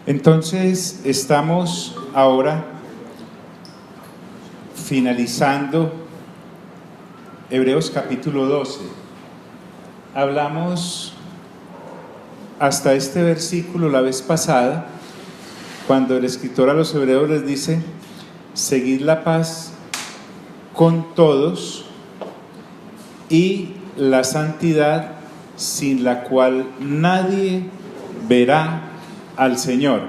Entonces, estamos ahora finalizando Hebreos capítulo 12. Hablamos hasta este versículo la vez pasada, cuando el escritor a los hebreos les dice: seguid la paz con todos y la santidad, sin la cual nadie verá al Señor.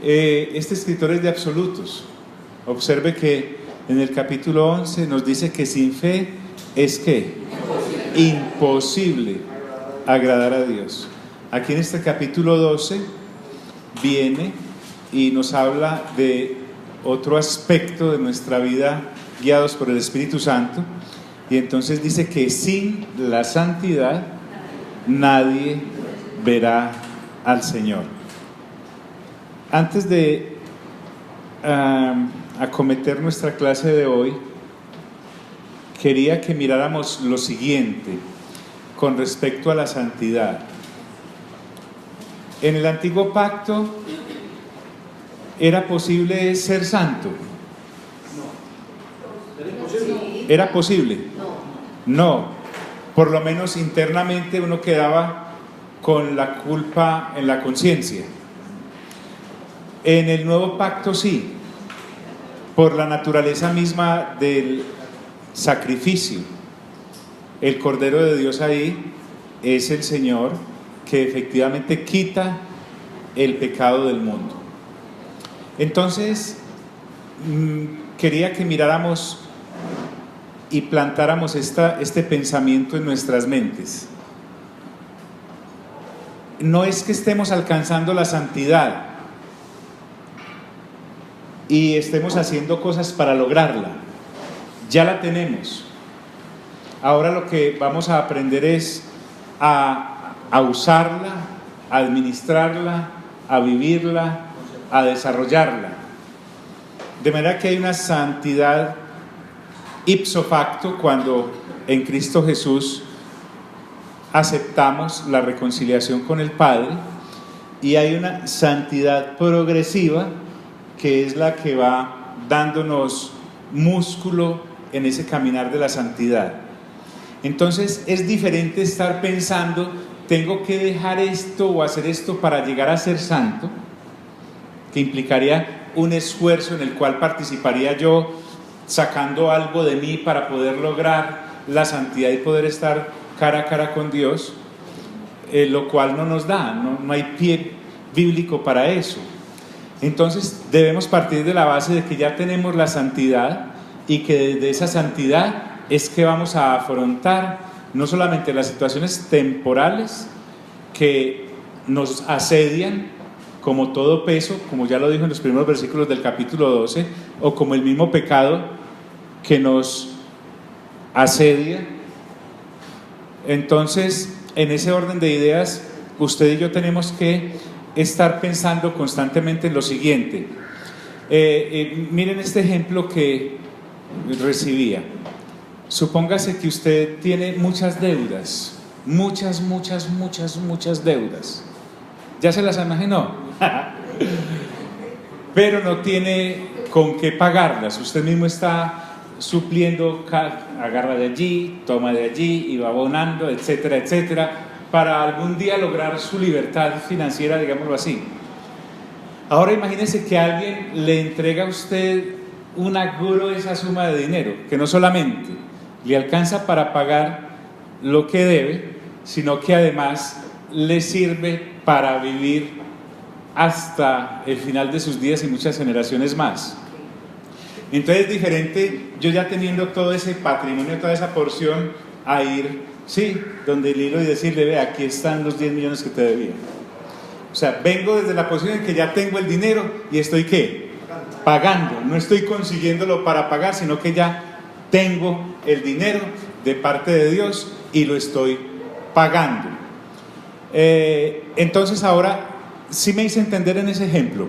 Este escritor es de absolutos. Observe que en el capítulo 11 nos dice que sin fe es que imposible agradar a Dios. Aquí en este capítulo 12 viene y nos habla de otro aspecto de nuestra vida guiados por el Espíritu Santo, y entonces dice que sin la santidad nadie verá al Señor. Antes de acometer nuestra clase de hoy, quería que miráramos lo siguiente con respecto a la santidad. En el antiguo pacto, ¿era posible ser santo? ¿Era posible? No. Por lo menos internamente uno quedaba con la culpa en la conciencia. En el nuevo pacto sí, por la naturaleza misma del sacrificio. El Cordero de Dios ahí es el Señor que efectivamente quita el pecado del mundo. Entonces, quería que miráramos y plantáramos este pensamiento en nuestras mentes. No es que estemos alcanzando la santidad y estemos haciendo cosas para lograrla, ya la tenemos. Ahora lo que vamos a aprender es a usarla, a administrarla, a vivirla, a desarrollarla. De manera que hay una santidad ipso facto cuando en Cristo Jesús aceptamos la reconciliación con el Padre, y hay una santidad progresiva que es la que va dándonos músculo en ese caminar de la santidad. Entonces es diferente estar pensando: tengo que dejar esto o hacer esto para llegar a ser santo, que implicaría un esfuerzo en el cual participaría yo sacando algo de mí para poder lograr la santidad y poder estar cara a cara con Dios, lo cual no nos da, no hay pie bíblico para eso. Entonces debemos partir de la base de que ya tenemos la santidad, y que desde esa santidad es que vamos a afrontar no solamente las situaciones temporales que nos asedian, como todo peso, como ya lo dijo en los primeros versículos del capítulo 12, o como el mismo pecado que nos asedia. Entonces, en ese orden de ideas, usted y yo tenemos que estar pensando constantemente en lo siguiente. Miren este ejemplo que recibía. Supóngase que usted tiene muchas deudas, muchas deudas. ¿Ya se las imaginó? Pero no tiene con qué pagarlas. Usted mismo está supliendo, agarra de allí, toma de allí y va abonando, etcétera, etcétera, para algún día lograr su libertad financiera, digámoslo así. Ahora imagínese que alguien le entrega a usted una gruesa suma de dinero, que no solamente le alcanza para pagar lo que debe, sino que además le sirve para vivir hasta el final de sus días y muchas generaciones más. Entonces es diferente yo ya teniendo todo ese patrimonio, toda esa porción, a ir, sí, donde el hilo y decirle: ve, aquí están los 10 millones que te debía. O sea, vengo desde la posición en que ya tengo el dinero y estoy ¿qué? Pagando. No estoy consiguiéndolo para pagar, sino que ya tengo el dinero de parte de Dios y lo estoy pagando. Entonces ahora sí me hice entender en ese ejemplo.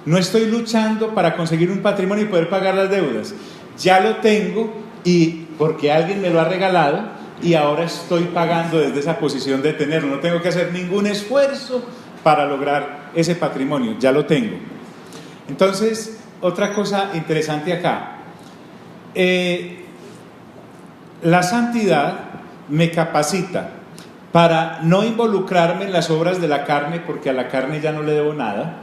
No estoy luchando para conseguir un patrimonio y poder pagar las deudas. Ya lo tengo, y porque alguien me lo ha regalado, y ahora estoy pagando desde esa posición de tenerlo. No tengo que hacer ningún esfuerzo para lograr ese patrimonio, ya lo tengo. Entonces, otra cosa interesante acá, la santidad me capacita para no involucrarme en las obras de la carne, porque a la carne ya no le debo nada,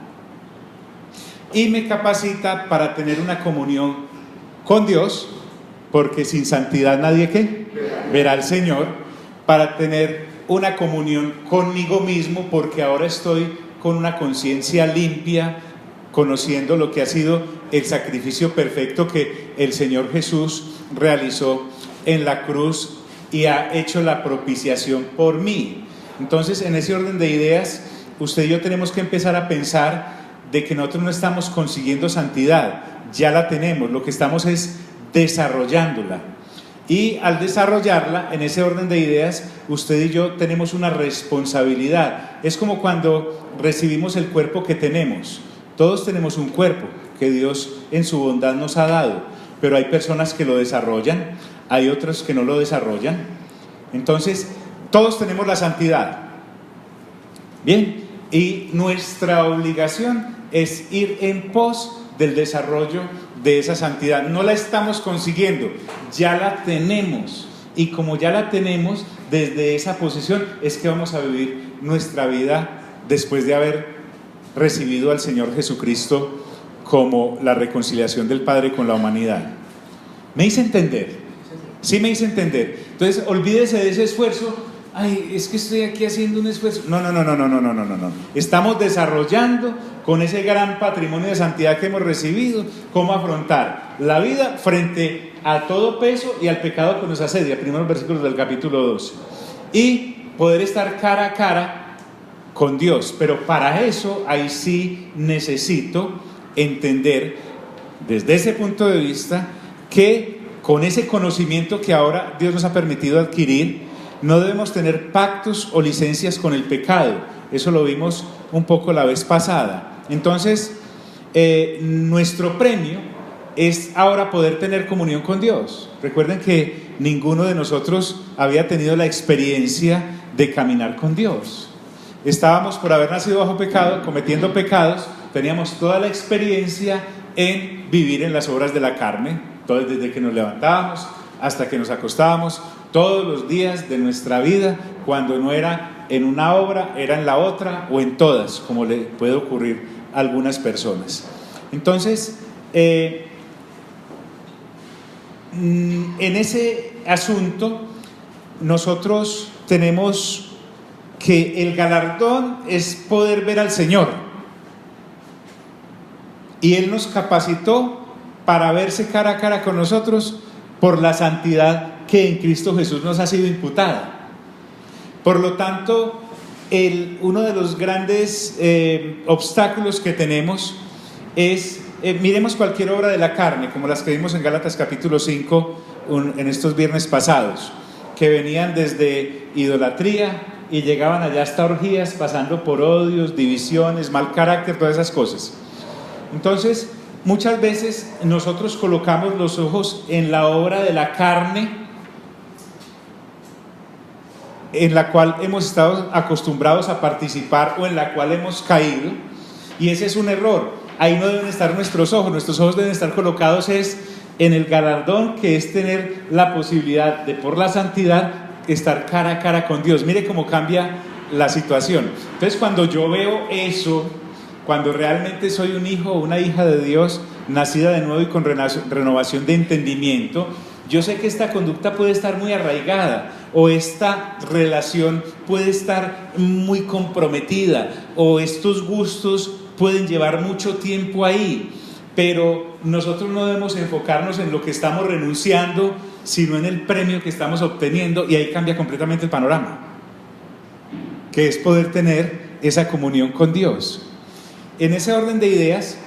y me capacita para tener una comunión con Dios, porque sin santidad nadie ¿qué? Verá al Señor, para tener una comunión conmigo mismo, porque ahora estoy con una conciencia limpia, conociendo lo que ha sido el sacrificio perfecto que el Señor Jesús realizó en la cruz y ha hecho la propiciación por mí. Entonces, en ese orden de ideas, usted y yo tenemos que empezar a pensar de que nosotros no estamos consiguiendo santidad, ya la tenemos, lo que estamos es desarrollándola. Y al desarrollarla, en ese orden de ideas, usted y yo tenemos una responsabilidad. Es como cuando recibimos el cuerpo que tenemos. Todos tenemos un cuerpo que Dios en su bondad nos ha dado, pero hay personas que lo desarrollan, hay otros que no lo desarrollan. Entonces, todos tenemos la santidad. Bien, y nuestra obligación es ir en pos del desarrollo de esa santidad. No la estamos consiguiendo, ya la tenemos. Y como ya la tenemos, desde esa posición es que vamos a vivir nuestra vida después de haber recibido al Señor Jesucristo como la reconciliación del Padre con la humanidad. ¿Me hice entender? Sí, me hice entender. Entonces, olvídese de ese esfuerzo. Ay, es que estoy aquí haciendo un esfuerzo. No. Estamos desarrollando con ese gran patrimonio de santidad que hemos recibido, cómo afrontar la vida frente a todo peso y al pecado que nos asedia, primeros versículos del capítulo 12, y poder estar cara a cara con Dios. Pero para eso, ahí sí necesito entender desde ese punto de vista que con ese conocimiento que ahora Dios nos ha permitido adquirir, no debemos tener pactos o licencias con el pecado. Eso lo vimos un poco la vez pasada. Entonces, nuestro premio es ahora poder tener comunión con Dios. Recuerden que ninguno de nosotros había tenido la experiencia de caminar con Dios. Estábamos por haber nacido bajo pecado, cometiendo pecados, teníamos toda la experiencia en vivir en las obras de la carne, desde que nos levantábamos hasta que nos acostábamos, todos los días de nuestra vida, cuando no era en una obra, era en la otra o en todas, como le puede ocurrir a algunas personas. Entonces, en ese asunto, nosotros tenemos que el galardón es poder ver al Señor. Y Él nos capacitó para verse cara a cara con nosotros por la santidad que en Cristo Jesús nos ha sido imputada. Por lo tanto, uno de los grandes obstáculos que tenemos es, miremos cualquier obra de la carne, como las que vimos en Gálatas capítulo 5, en estos viernes pasados, que venían desde idolatría y llegaban allá hasta orgías, pasando por odios, divisiones, mal carácter, todas esas cosas. Entonces, muchas veces nosotros colocamos los ojos en la obra de la carne, en la cual hemos estado acostumbrados a participar o en la cual hemos caído, y ese es un error. Ahí no deben estar nuestros ojos deben estar colocados en el galardón, que es tener la posibilidad de, por la santidad, estar cara a cara con Dios. Mire cómo cambia la situación. Entonces, cuando yo veo eso, cuando realmente soy un hijo o una hija de Dios, nacida de nuevo y con renovación de entendimiento, yo sé que esta conducta puede estar muy arraigada, o esta relación puede estar muy comprometida, o estos gustos pueden llevar mucho tiempo ahí, pero nosotros no debemos enfocarnos en lo que estamos renunciando, sino en el premio que estamos obteniendo, y ahí cambia completamente el panorama, que es poder tener esa comunión con Dios. En ese orden de ideas,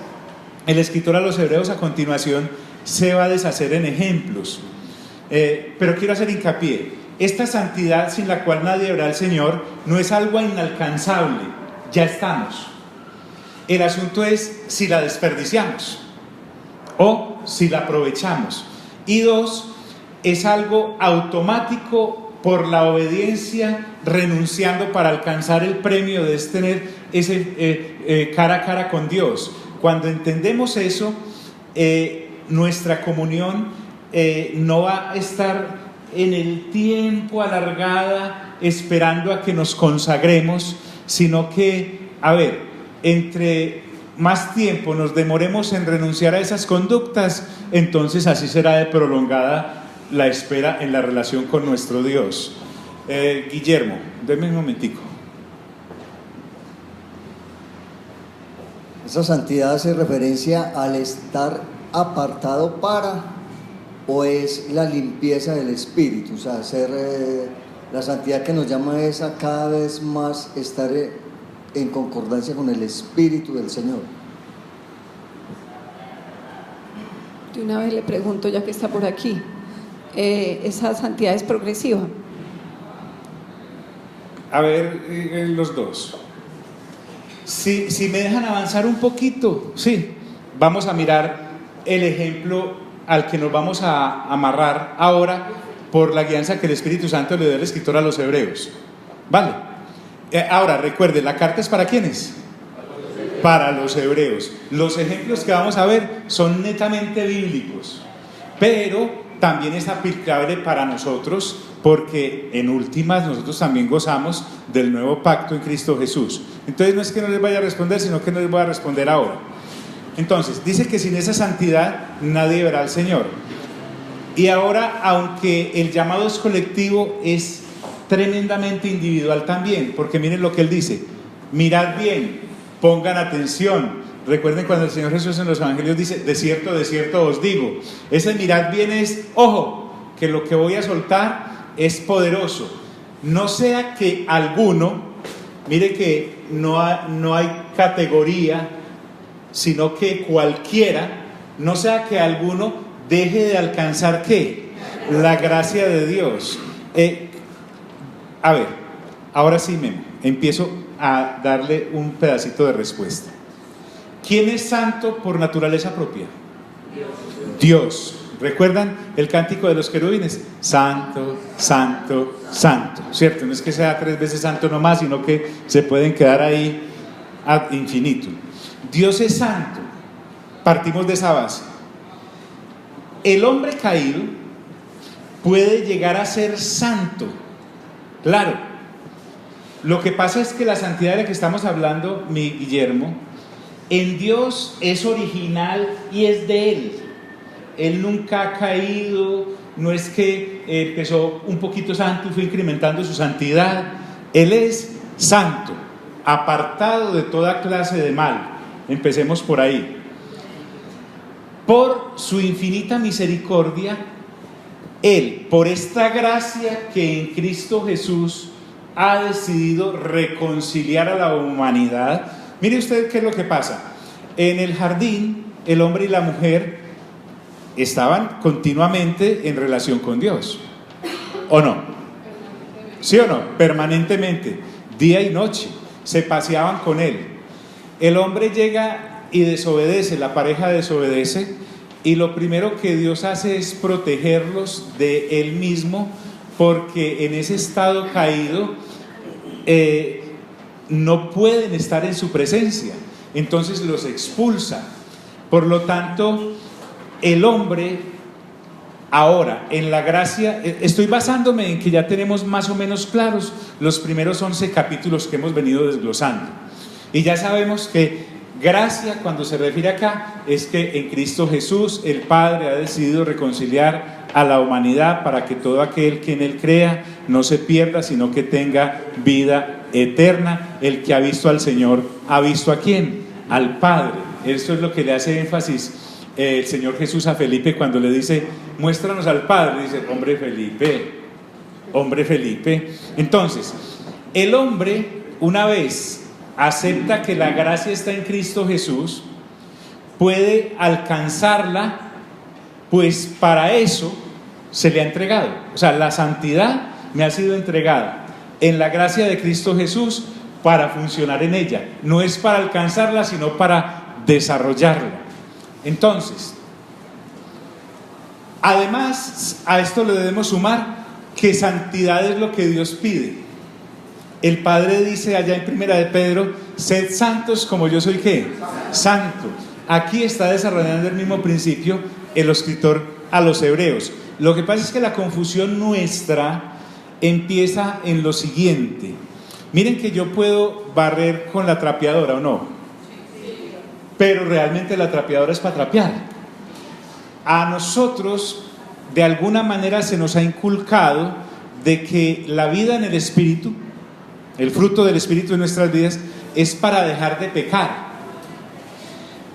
el escritor a los Hebreos a continuación se va a deshacer en ejemplos, pero quiero hacer hincapié: esta santidad sin la cual nadie verá al Señor no es algo inalcanzable, ya estamos. El asunto es si la desperdiciamos o si la aprovechamos. Y dos, es algo automático por la obediencia, renunciando para alcanzar el premio de tener ese cara a cara con Dios. Cuando entendemos eso, nuestra comunión no va a estar en el tiempo alargada esperando a que nos consagremos, sino que, entre más tiempo nos demoremos en renunciar a esas conductas, entonces así será de prolongada la espera en la relación con nuestro Dios. Guillermo, denme un momentico. Esa santidad hace referencia al estar apartado para, o es la limpieza del espíritu, o sea, la santidad que nos llama es a cada vez más estar en concordancia con el espíritu del Señor. De una vez le pregunto, ya que está por aquí, ¿esa santidad es progresiva? A ver, los dos. Si me dejan avanzar un poquito, sí, vamos a mirar el ejemplo al que nos vamos a amarrar ahora por la guianza que el Espíritu Santo le dio al escritor a los hebreos. ¿Vale? Ahora, recuerden, ¿la carta es para quiénes? Para los hebreos. Los ejemplos que vamos a ver son netamente bíblicos, pero también es aplicable para nosotros, porque en últimas nosotros también gozamos del nuevo pacto en Cristo Jesús. Entonces no es que no les vaya a responder, sino que no les voy a responder ahora. Entonces, dice que sin esa santidad nadie verá al Señor. Y ahora, aunque el llamado es colectivo, es tremendamente individual también, porque miren lo que él dice: mirad bien, pongan atención. Recuerden cuando el Señor Jesús en los evangelios dice: de cierto os digo. Ese mirad bien es, ojo, que lo que voy a soltar es poderoso. No sea que alguno, mire que no hay categoría, sino que cualquiera, no sea que alguno deje de alcanzar ¿qué? La gracia de Dios. Ahora sí empiezo a darle un pedacito de respuesta. ¿Quién es santo por naturaleza propia? Dios. ¿Recuerdan el cántico de los querubines? Santo, santo, santo, ¿cierto? No es que sea 3 veces santo nomás, sino que se pueden quedar ahí ad infinito. Dios es santo. Partimos de esa base. El hombre caído puede llegar a ser santo, claro. Lo que pasa es que la santidad de la que estamos hablando, mi Guillermo, en Dios es original y es de Él. Él nunca ha caído, no es que empezó un poquito santo y fue incrementando su santidad. Él es santo, apartado de toda clase de mal. Empecemos por ahí. Por su infinita misericordia, Él, por esta gracia que en Cristo Jesús ha decidido reconciliar a la humanidad. Mire usted qué es lo que pasa. En el jardín, el hombre y la mujer estaban continuamente en relación con Dios, ¿o no? ¿Sí o no? Permanentemente, día y noche, se paseaban con Él. El hombre llega y desobedece, la pareja desobedece, y lo primero que Dios hace es protegerlos de Él mismo, porque en ese estado caído no pueden estar en su presencia, entonces los expulsa. Por lo tanto, el hombre ahora en la gracia, estoy basándome en que ya tenemos más o menos claros los primeros 11 capítulos que hemos venido desglosando, y ya sabemos que gracia, cuando se refiere acá, es que en Cristo Jesús el Padre ha decidido reconciliar a la humanidad para que todo aquel que en Él crea no se pierda, sino que tenga vida eterna. El que ha visto al Señor ha visto ¿a quién? Al Padre. Esto es lo que le hace énfasis el Señor Jesús a Felipe cuando le dice: muéstranos al Padre. Dice: hombre Felipe. Entonces, el hombre, una vez acepta que la gracia está en Cristo Jesús, puede alcanzarla, pues para eso se le ha entregado. O sea, la santidad me ha sido entregada en la gracia de Cristo Jesús para funcionar en ella. No es para alcanzarla, sino para desarrollarla. Entonces, además, a esto le debemos sumar que santidad es lo que Dios pide. El Padre dice allá en Primera de Pedro: sed santos como yo soy ¿qué? Santo. Aquí está desarrollando el mismo principio el escritor a los hebreos. Lo que pasa es que la confusión nuestra empieza en lo siguiente. Miren que yo puedo barrer con la trapeadora, ¿o no? Pero realmente la trapeadora es para trapear. A nosotros de alguna manera se nos ha inculcado de que la vida en el Espíritu, el fruto del Espíritu en nuestras vidas, es para dejar de pecar.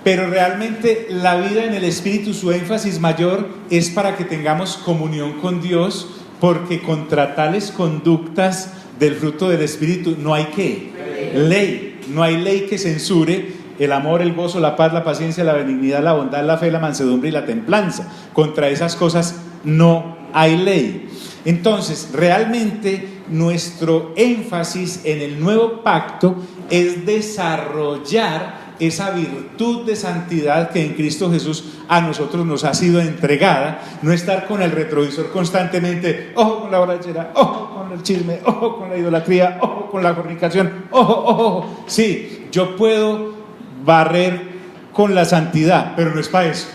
Pero realmente la vida en el Espíritu, su énfasis mayor es para que tengamos comunión con Dios, porque contra tales conductas del fruto del Espíritu no hay ¿qué? Ley. No hay ley que censure el amor, el gozo, la paz, la paciencia, la benignidad, la bondad, la fe, la mansedumbre y la templanza. Contra esas cosas no hay ley. Entonces, realmente nuestro énfasis en el nuevo pacto es desarrollar esa virtud de santidad que en Cristo Jesús a nosotros nos ha sido entregada. No estar con el retrovisor constantemente, ojo con la borrachera, ojo con el chisme, ojo con la idolatría, ojo con la fornicación, ojo, ojo. Sí, yo puedo barrer con la santidad, pero no es para eso.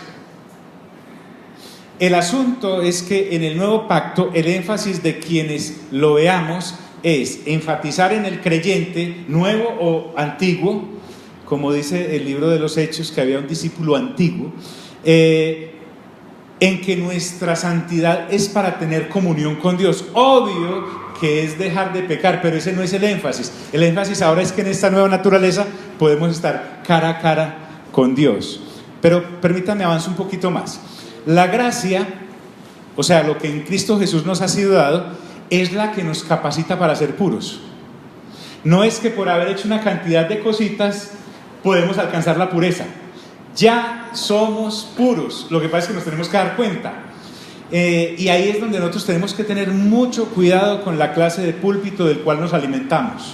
El asunto es que en el nuevo pacto el énfasis de quienes lo veamos es enfatizar en el creyente, nuevo o antiguo, como dice el libro de los Hechos, que había un discípulo antiguo, en que nuestra santidad es para tener comunión con Dios. Obvio que es dejar de pecar, pero ese no es el énfasis. El énfasis ahora es que en esta nueva naturaleza podemos estar cara a cara con Dios. Pero permítanme avanzar un poquito más. La gracia, o sea, lo que en Cristo Jesús nos ha sido dado, es la que nos capacita para ser puros. No es que por haber hecho una cantidad de cositas podemos alcanzar la pureza. Ya somos puros. Lo que pasa es que nos tenemos que dar cuenta. Y ahí es donde nosotros tenemos que tener mucho cuidado con la clase de púlpito del cual nos alimentamos.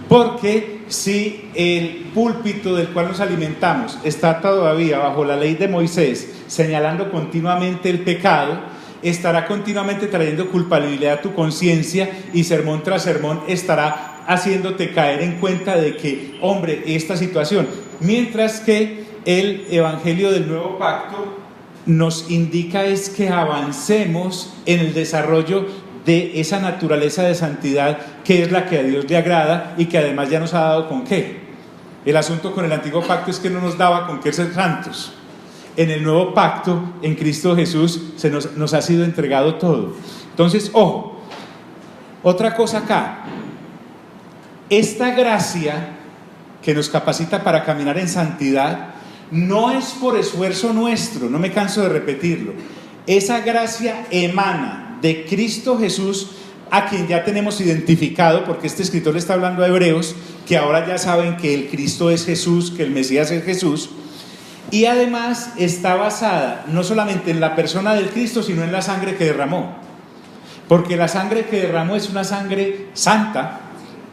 Porque si el púlpito del cual nos alimentamos está todavía bajo la ley de Moisés, señalando continuamente el pecado, estará continuamente trayendo culpabilidad a tu conciencia, y sermón tras sermón estará haciéndote caer en cuenta de que, hombre, esta situación. Mientras que el Evangelio del Nuevo Pacto nos indica es que avancemos en el desarrollo de esa naturaleza de santidad que es la que a Dios le agrada, y que además ya nos ha dado con qué. El asunto con el antiguo pacto es que no nos daba con qué ser santos. En el nuevo pacto, en Cristo Jesús, nos ha sido entregado todo. Entonces, ojo, otra cosa acá. Esta gracia que nos capacita para caminar en santidad no es por esfuerzo nuestro, no me canso de repetirlo. Esa gracia emana de Cristo Jesús, a quien ya tenemos identificado, porque este escritor le está hablando a hebreos que ahora ya saben que el Cristo es Jesús, que el Mesías es Jesús, y además está basada no solamente en la persona del Cristo, sino en la sangre que derramó, porque la sangre que derramó es una sangre santa,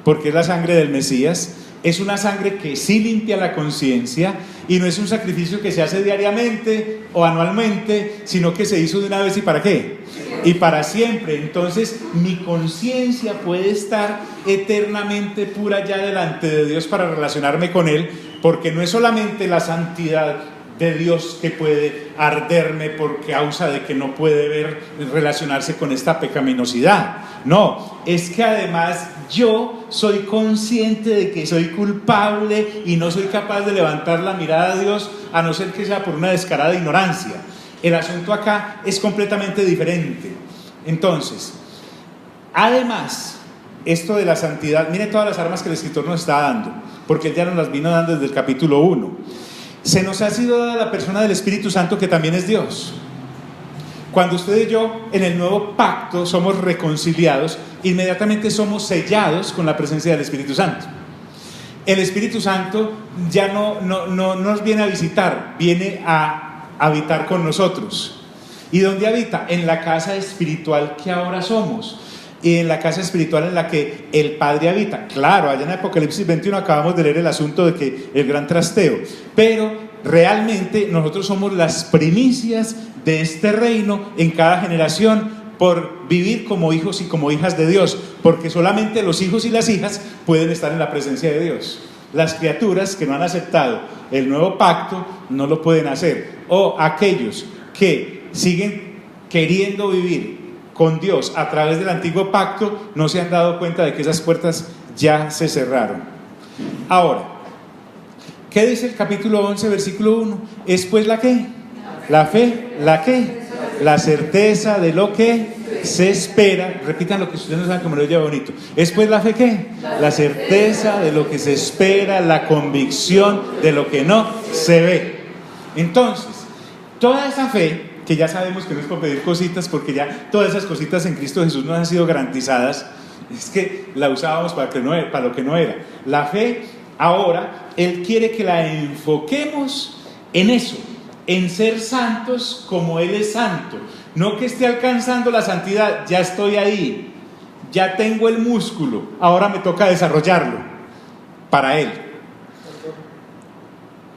porque es la sangre del Mesías. Es una sangre que sí limpia la conciencia, y no es un sacrificio que se hace diariamente o anualmente, sino que se hizo de una vez. ¿Y para qué? Y para siempre. Entonces mi conciencia puede estar eternamente pura ya delante de Dios para relacionarme con Él, porque no es solamente la santidad de Dios que puede arderme por causa de que no puede relacionarse con esta pecaminosidad. No, es que además yo soy consciente de que soy culpable y no soy capaz de levantar la mirada a Dios, a no ser que sea por una descarada ignorancia. El asunto acá es completamente diferente. Entonces, además, esto de la santidad, mire todas las armas que el escritor nos está dando, porque él ya nos las vino dando desde el capítulo 1. Se nos ha sido dada la persona del Espíritu Santo, que también es Dios. Cuando usted y yo en el nuevo pacto somos reconciliados, inmediatamente somos sellados con la presencia del Espíritu Santo. El Espíritu Santo ya no nos viene a visitar, viene a habitar con nosotros. ¿Y dónde habita? En la casa espiritual que ahora somos, y en la casa espiritual en la que el Padre habita. Claro, allá en Apocalipsis 21 acabamos de leer el asunto de que el gran trasteo, pero realmente nosotros somos las primicias de este reino en cada generación, por vivir como hijos y como hijas de Dios, porque solamente los hijos y las hijas pueden estar en la presencia de Dios. Las criaturas que no han aceptado el nuevo pacto no lo pueden hacer, o aquellos que siguen queriendo vivir con Dios a través del antiguo pacto no se han dado cuenta de que esas puertas ya se cerraron. Ahora, ¿qué dice el capítulo 11, versículo 1? ¿Es pues la qué? La fe, ¿la qué? La certeza de lo que se espera. Repitan lo que ustedes no saben, como lo lleva bonito. ¿Es pues la fe qué? La certeza de lo que se espera, la convicción de lo que no se ve. Entonces, toda esa fe, que ya sabemos que no es por pedir cositas, porque ya todas esas cositas en Cristo Jesús nos han sido garantizadas, es que la usábamos para lo que no era. La fe, ahora, Él quiere que la enfoquemos en eso, en ser santos como Él es santo. No que esté alcanzando la santidad, ya estoy ahí, ya tengo el músculo, ahora me toca desarrollarlo para Él.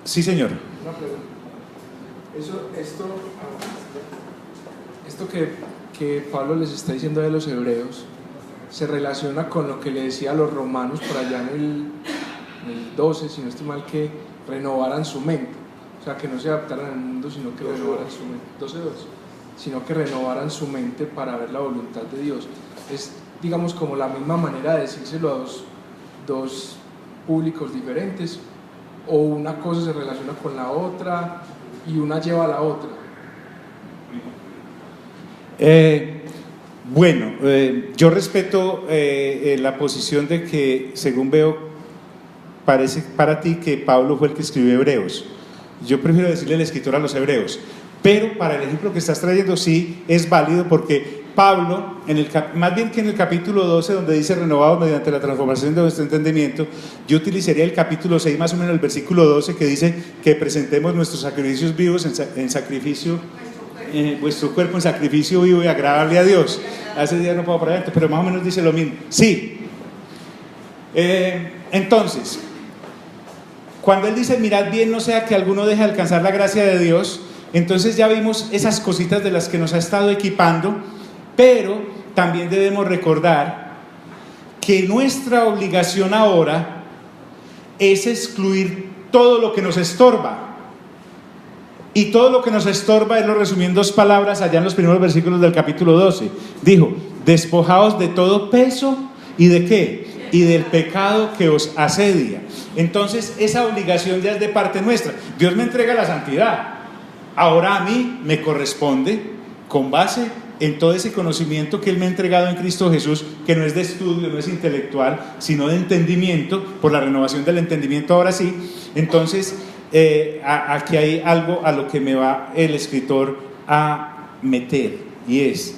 Sí, señor. Una pregunta. Esto que Pablo les está diciendo de los hebreos se relaciona con lo que le decía a los romanos por allá en el 12, si no estoy mal, que renovaran su mente. O sea, que no se adaptaran al mundo, sino que renovaran su mente. 12, sino que renovaran su mente para ver la voluntad de Dios. Es, digamos, como la misma manera de decírselo a dos públicos diferentes, o una cosa se relaciona con la otra y una lleva a la otra. Yo respeto la posición de que, según veo, parece para ti que Pablo fue el que escribió Hebreos. Yo prefiero decirle el escritor a los hebreos, pero para el ejemplo que estás trayendo sí es válido, porque Pablo, más bien que en el capítulo 12, donde dice renovados mediante la transformación de vuestro entendimiento, yo utilizaría el capítulo 6, más o menos el versículo 12, que dice que presentemos nuestros sacrificios vivos en sacrificio, vuestro cuerpo en sacrificio vivo y agradable a Dios. Hace días no puedo por adentro, pero más o menos dice lo mismo. Sí. Entonces, cuando él dice mirad bien no sea que alguno deje de alcanzar la gracia de Dios, entonces ya vimos esas cositas de las que nos ha estado equipando, pero también debemos recordar que nuestra obligación ahora es excluir todo lo que nos estorba. Y todo lo que nos estorba, él lo resumió en 2 palabras allá en los primeros versículos del capítulo 12. Dijo, despojaos de todo peso y ¿de qué? Y del pecado que os asedia. Entonces esa obligación ya es de parte nuestra. Dios me entrega la santidad. Ahora a mí me corresponde, con base en todo ese conocimiento que Él me ha entregado en Cristo Jesús, que no es de estudio, no es intelectual, sino de entendimiento, por la renovación del entendimiento ahora sí. Entonces aquí hay algo a lo que me va el escritor a meter, y es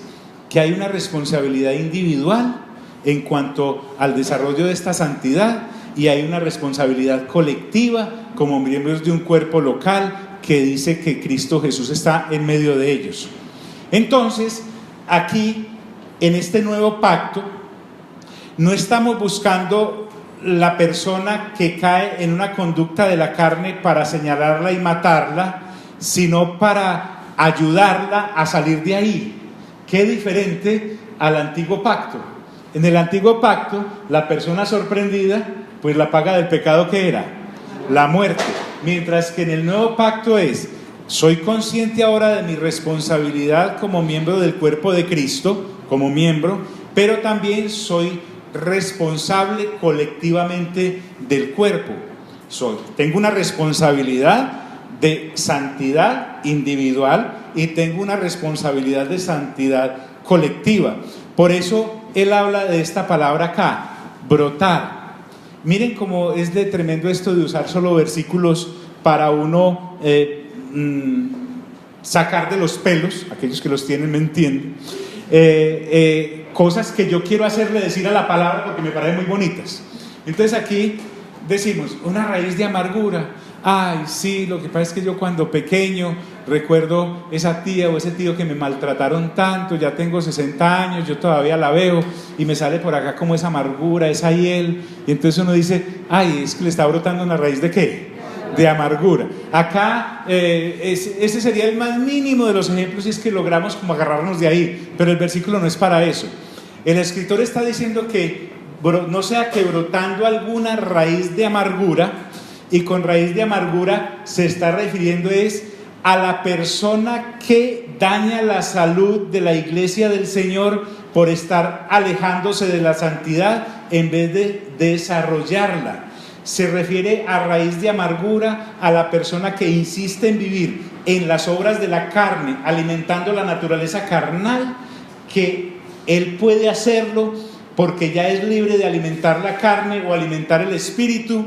que hay una responsabilidad individual en cuanto al desarrollo de esta santidad, y hay una responsabilidad colectiva como miembros de un cuerpo local que dice que Cristo Jesús está en medio de ellos. Entonces, aquí en este nuevo pacto no estamos buscando la persona que cae en una conducta de la carne para señalarla y matarla, sino para ayudarla a salir de ahí. Qué diferente al antiguo pacto. En el antiguo pacto, la persona sorprendida, pues la paga del pecado que era la muerte, mientras que en el nuevo pacto soy consciente ahora de mi responsabilidad como miembro del cuerpo de Cristo, como miembro, pero también soy responsable colectivamente del cuerpo. Tengo una responsabilidad de santidad individual y tengo una responsabilidad de santidad colectiva. Por eso él habla de esta palabra acá, brotar. Miren cómo es de tremendo esto de usar solo versículos para uno sacar de los pelos, aquellos que los tienen me entienden, cosas que yo quiero hacerle decir a la palabra porque me parecen muy bonitas. Entonces aquí decimos, una raíz de amargura. Ay, sí, lo que pasa es que yo cuando pequeño recuerdo esa tía o ese tío que me maltrataron tanto, ya tengo 60 años, yo todavía la veo y me sale por acá como esa amargura, esa hiel, y entonces uno dice, ay, es que le está brotando una raíz de ¿qué? de amargura. Acá ese sería el más mínimo de los ejemplos, si es que logramos como agarrarnos de ahí, pero el versículo no es para eso. El escritor está diciendo que no sea que brotando alguna raíz de amargura, y con raíz de amargura se está refiriendo es a la persona que daña la salud de la iglesia del Señor por estar alejándose de la santidad en vez de desarrollarla. Se refiere a raíz de amargura a la persona que insiste en vivir en las obras de la carne, alimentando la naturaleza carnal, que él puede hacerlo porque ya es libre de alimentar la carne o alimentar el espíritu,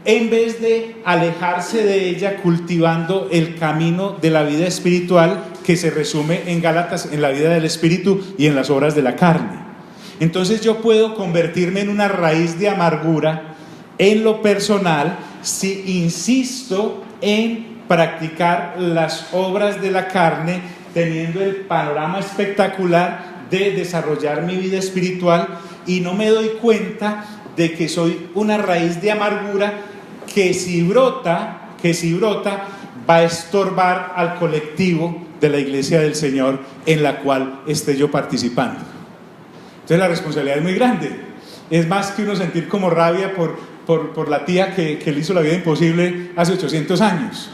en vez de alejarse de ella cultivando el camino de la vida espiritual que se resume en Gálatas, en la vida del espíritu y en las obras de la carne. Entonces yo puedo convertirme en una raíz de amargura en lo personal si insisto en practicar las obras de la carne, teniendo el panorama espectacular de desarrollar mi vida espiritual, y no me doy cuenta de que soy una raíz de amargura que si brota va a estorbar al colectivo de la iglesia del Señor en la cual esté yo participando. Entonces la responsabilidad es muy grande. Es más que uno sentir como rabia por la tía que le hizo la vida imposible hace 800 años.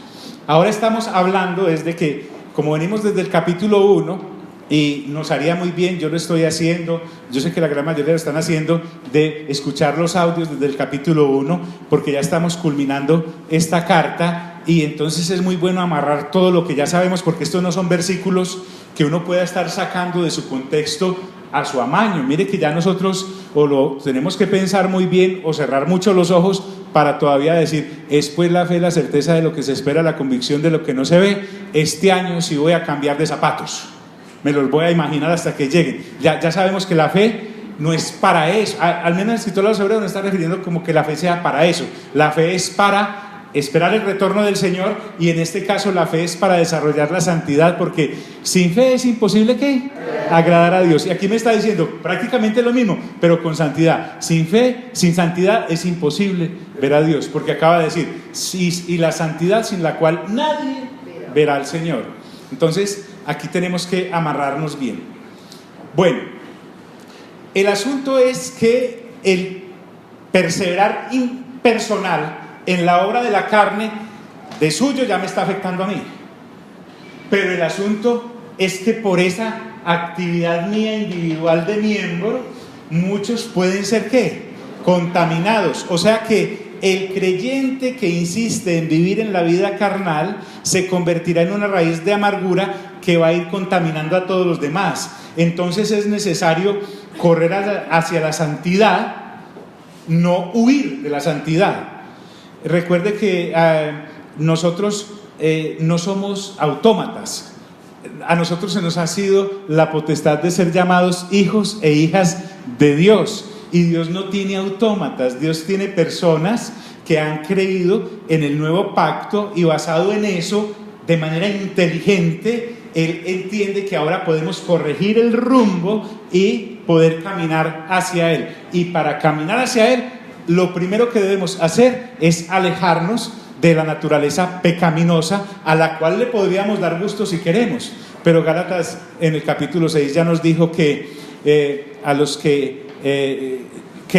Ahora estamos hablando desde que, como venimos desde el capítulo 1, y nos haría muy bien, yo lo estoy haciendo, yo sé que la gran mayoría lo están haciendo, de escuchar los audios desde el capítulo 1, porque ya estamos culminando esta carta, y entonces es muy bueno amarrar todo lo que ya sabemos, porque estos no son versículos que uno pueda estar sacando de su contexto a su amaño. Mire que ya nosotros o lo tenemos que pensar muy bien o cerrar mucho los ojos para todavía decir, es pues la fe, la certeza de lo que se espera, la convicción de lo que no se ve. Este año sí voy a cambiar de zapatos, me los voy a imaginar hasta que lleguen. Ya sabemos que la fe no es para eso, al menos el escritor de los Hebreos no está refiriendo como que la fe sea para eso. La fe es para esperar el retorno del Señor, y en este caso la fe es para desarrollar la santidad, porque sin fe es imposible ¿qué? Agradar a Dios. Y aquí me está diciendo prácticamente lo mismo, pero con santidad. Sin fe, sin santidad es imposible ver a Dios, porque acaba de decir, y la santidad sin la cual nadie verá al Señor. Entonces aquí tenemos que amarrarnos bien. Bueno, el asunto es que el perseverar impersonal en la obra de la carne de suyo ya me está afectando a mí, pero el asunto es que por esa actividad mía individual de miembro muchos pueden ser ¿qué? Contaminados. O sea que el creyente que insiste en vivir en la vida carnal se convertirá en una raíz de amargura que va a ir contaminando a todos los demás. Entonces es necesario correr hacia la santidad, no huir de la santidad. Recuerde que nosotros no somos autómatas. A nosotros se nos ha sido la potestad de ser llamados hijos e hijas de Dios. Y Dios no tiene autómatas, Dios tiene personas que han creído en el nuevo pacto, y basado en eso, de manera inteligente, Él entiende que ahora podemos corregir el rumbo y poder caminar hacia Él. Y para caminar hacia Él, lo primero que debemos hacer es alejarnos de la naturaleza pecaminosa, a la cual le podríamos dar gusto si queremos. Pero Gálatas en el capítulo 6 ya nos dijo que a los que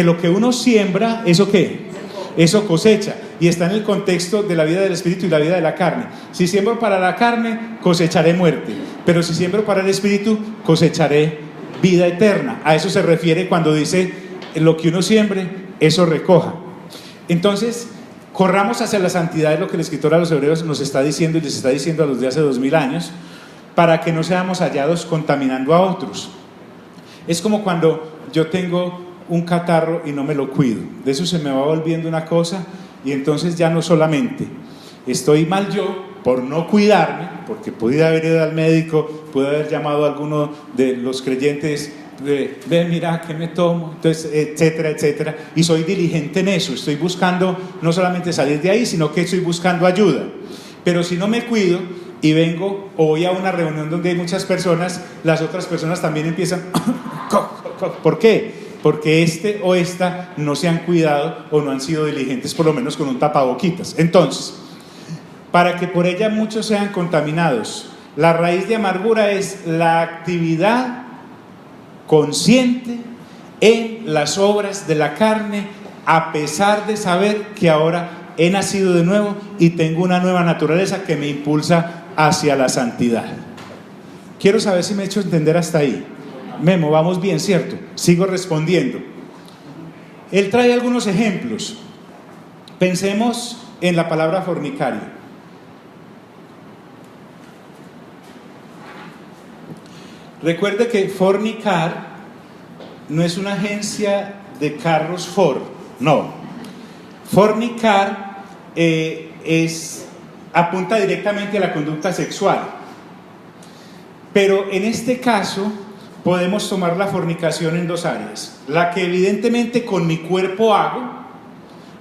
lo que uno siembra, ¿eso qué? Eso cosecha, y está en el contexto de la vida del espíritu y la vida de la carne. Si siembro para la carne, cosecharé muerte, pero si siembro para el espíritu, cosecharé vida eterna. A eso se refiere cuando dice, lo que uno siembre, eso recoja. Entonces, corramos hacia la santidad, es lo que el escritor a los Hebreos nos está diciendo, y les está diciendo a los de hace 2000 años, para que no seamos hallados contaminando a otros. Es como cuando yo tengo un catarro y no me lo cuido, de eso se me va volviendo una cosa, y entonces ya no solamente estoy mal yo por no cuidarme, porque pude haber ido al médico, pude haber llamado a alguno de los creyentes, ven, mira, ¿qué me tomo? Entonces, etcétera, etcétera, y soy diligente en eso, estoy buscando no solamente salir de ahí, sino que estoy buscando ayuda. Pero si no me cuido y vengo o voy a una reunión donde hay muchas personas, las otras personas también empiezan ¿por qué? Porque este o esta no se han cuidado o no han sido diligentes, por lo menos con un tapaboquitas. Entonces, para que por ella muchos sean contaminados. La raíz de amargura es la actividad consciente en las obras de la carne, a pesar de saber que ahora he nacido de nuevo y tengo una nueva naturaleza que me impulsa hacia la santidad. Quiero saber si me he hecho entender hasta ahí. Memo, vamos bien, ¿cierto? Sigo respondiendo. Él trae algunos ejemplos. Pensemos en la palabra fornicario. Recuerde que fornicar no es una agencia de carros Ford, no. Fornicar apunta directamente a la conducta sexual. Pero en este caso podemos tomar la fornicación en dos áreas. La que evidentemente con mi cuerpo hago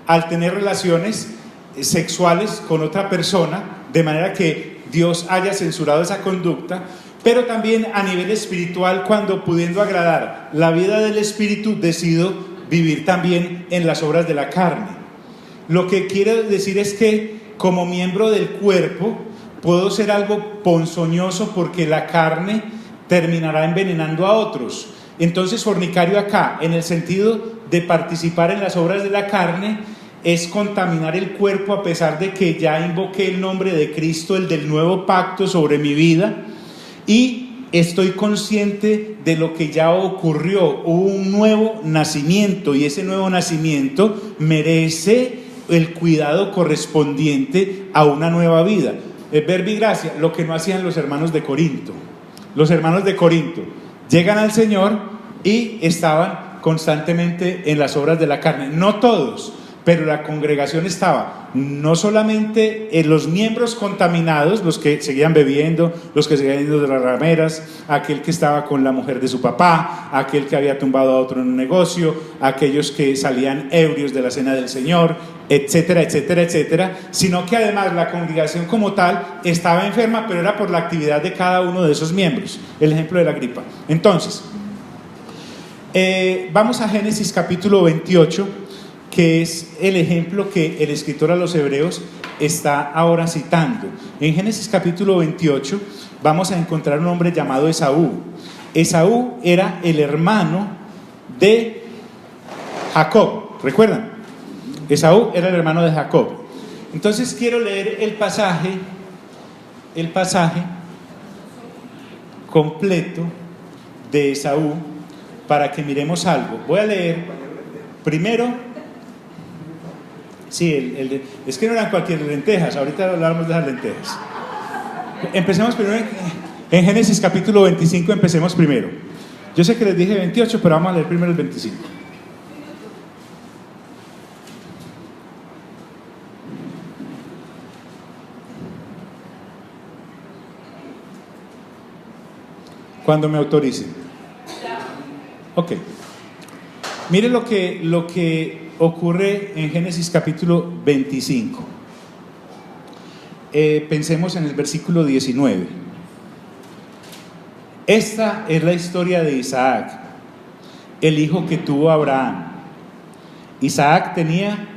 al tener relaciones sexuales con otra persona, de manera que Dios haya censurado esa conducta, pero también a nivel espiritual, cuando pudiendo agradar la vida del espíritu, decido vivir también en las obras de la carne. Lo que quiero decir es que como miembro del cuerpo puedo ser algo ponzoñoso porque la carne terminará envenenando a otros. Entonces fornicario acá, en el sentido de participar en las obras de la carne, es contaminar el cuerpo a pesar de que ya invoqué el nombre de Cristo, el del nuevo pacto sobre mi vida, y estoy consciente de lo que ya ocurrió. Hubo un nuevo nacimiento y ese nuevo nacimiento merece el cuidado correspondiente a una nueva vida. Verbo y gracia, lo que no hacían los hermanos de Corinto. Los hermanos de Corinto llegan al Señor y estaban constantemente en las obras de la carne. No todos, pero la congregación estaba no solamente en los miembros contaminados, los que seguían bebiendo, los que seguían yendo de las rameras, aquel que estaba con la mujer de su papá, aquel que había tumbado a otro en un negocio, aquellos que salían ebrios de la cena del Señor, etcétera, etcétera, etcétera, sino que además la congregación como tal estaba enferma, pero era por la actividad de cada uno de esos miembros. El ejemplo de la gripa. Entonces, vamos a Génesis capítulo 28, que es el ejemplo que el escritor a los Hebreos está ahora citando. En Génesis capítulo 28 vamos a encontrar un hombre llamado Esaú. Esaú era el hermano de Jacob, ¿recuerdan? Esaú era el hermano de Jacob. Entonces quiero leer el pasaje completo de Esaú para que miremos algo. Voy a leer primero. Sí, es que no eran cualquier lentejas, ahorita hablamos de las lentejas. Empecemos primero en Génesis capítulo 25, empecemos primero. Yo sé que les dije 28, pero vamos a leer primero el 25. Cuando me autoricen. Ok. Mire lo que ocurre en Génesis capítulo 25. Pensemos en el versículo 19. Esta es la historia de Isaac, el hijo que tuvo Abraham. Isaac tenía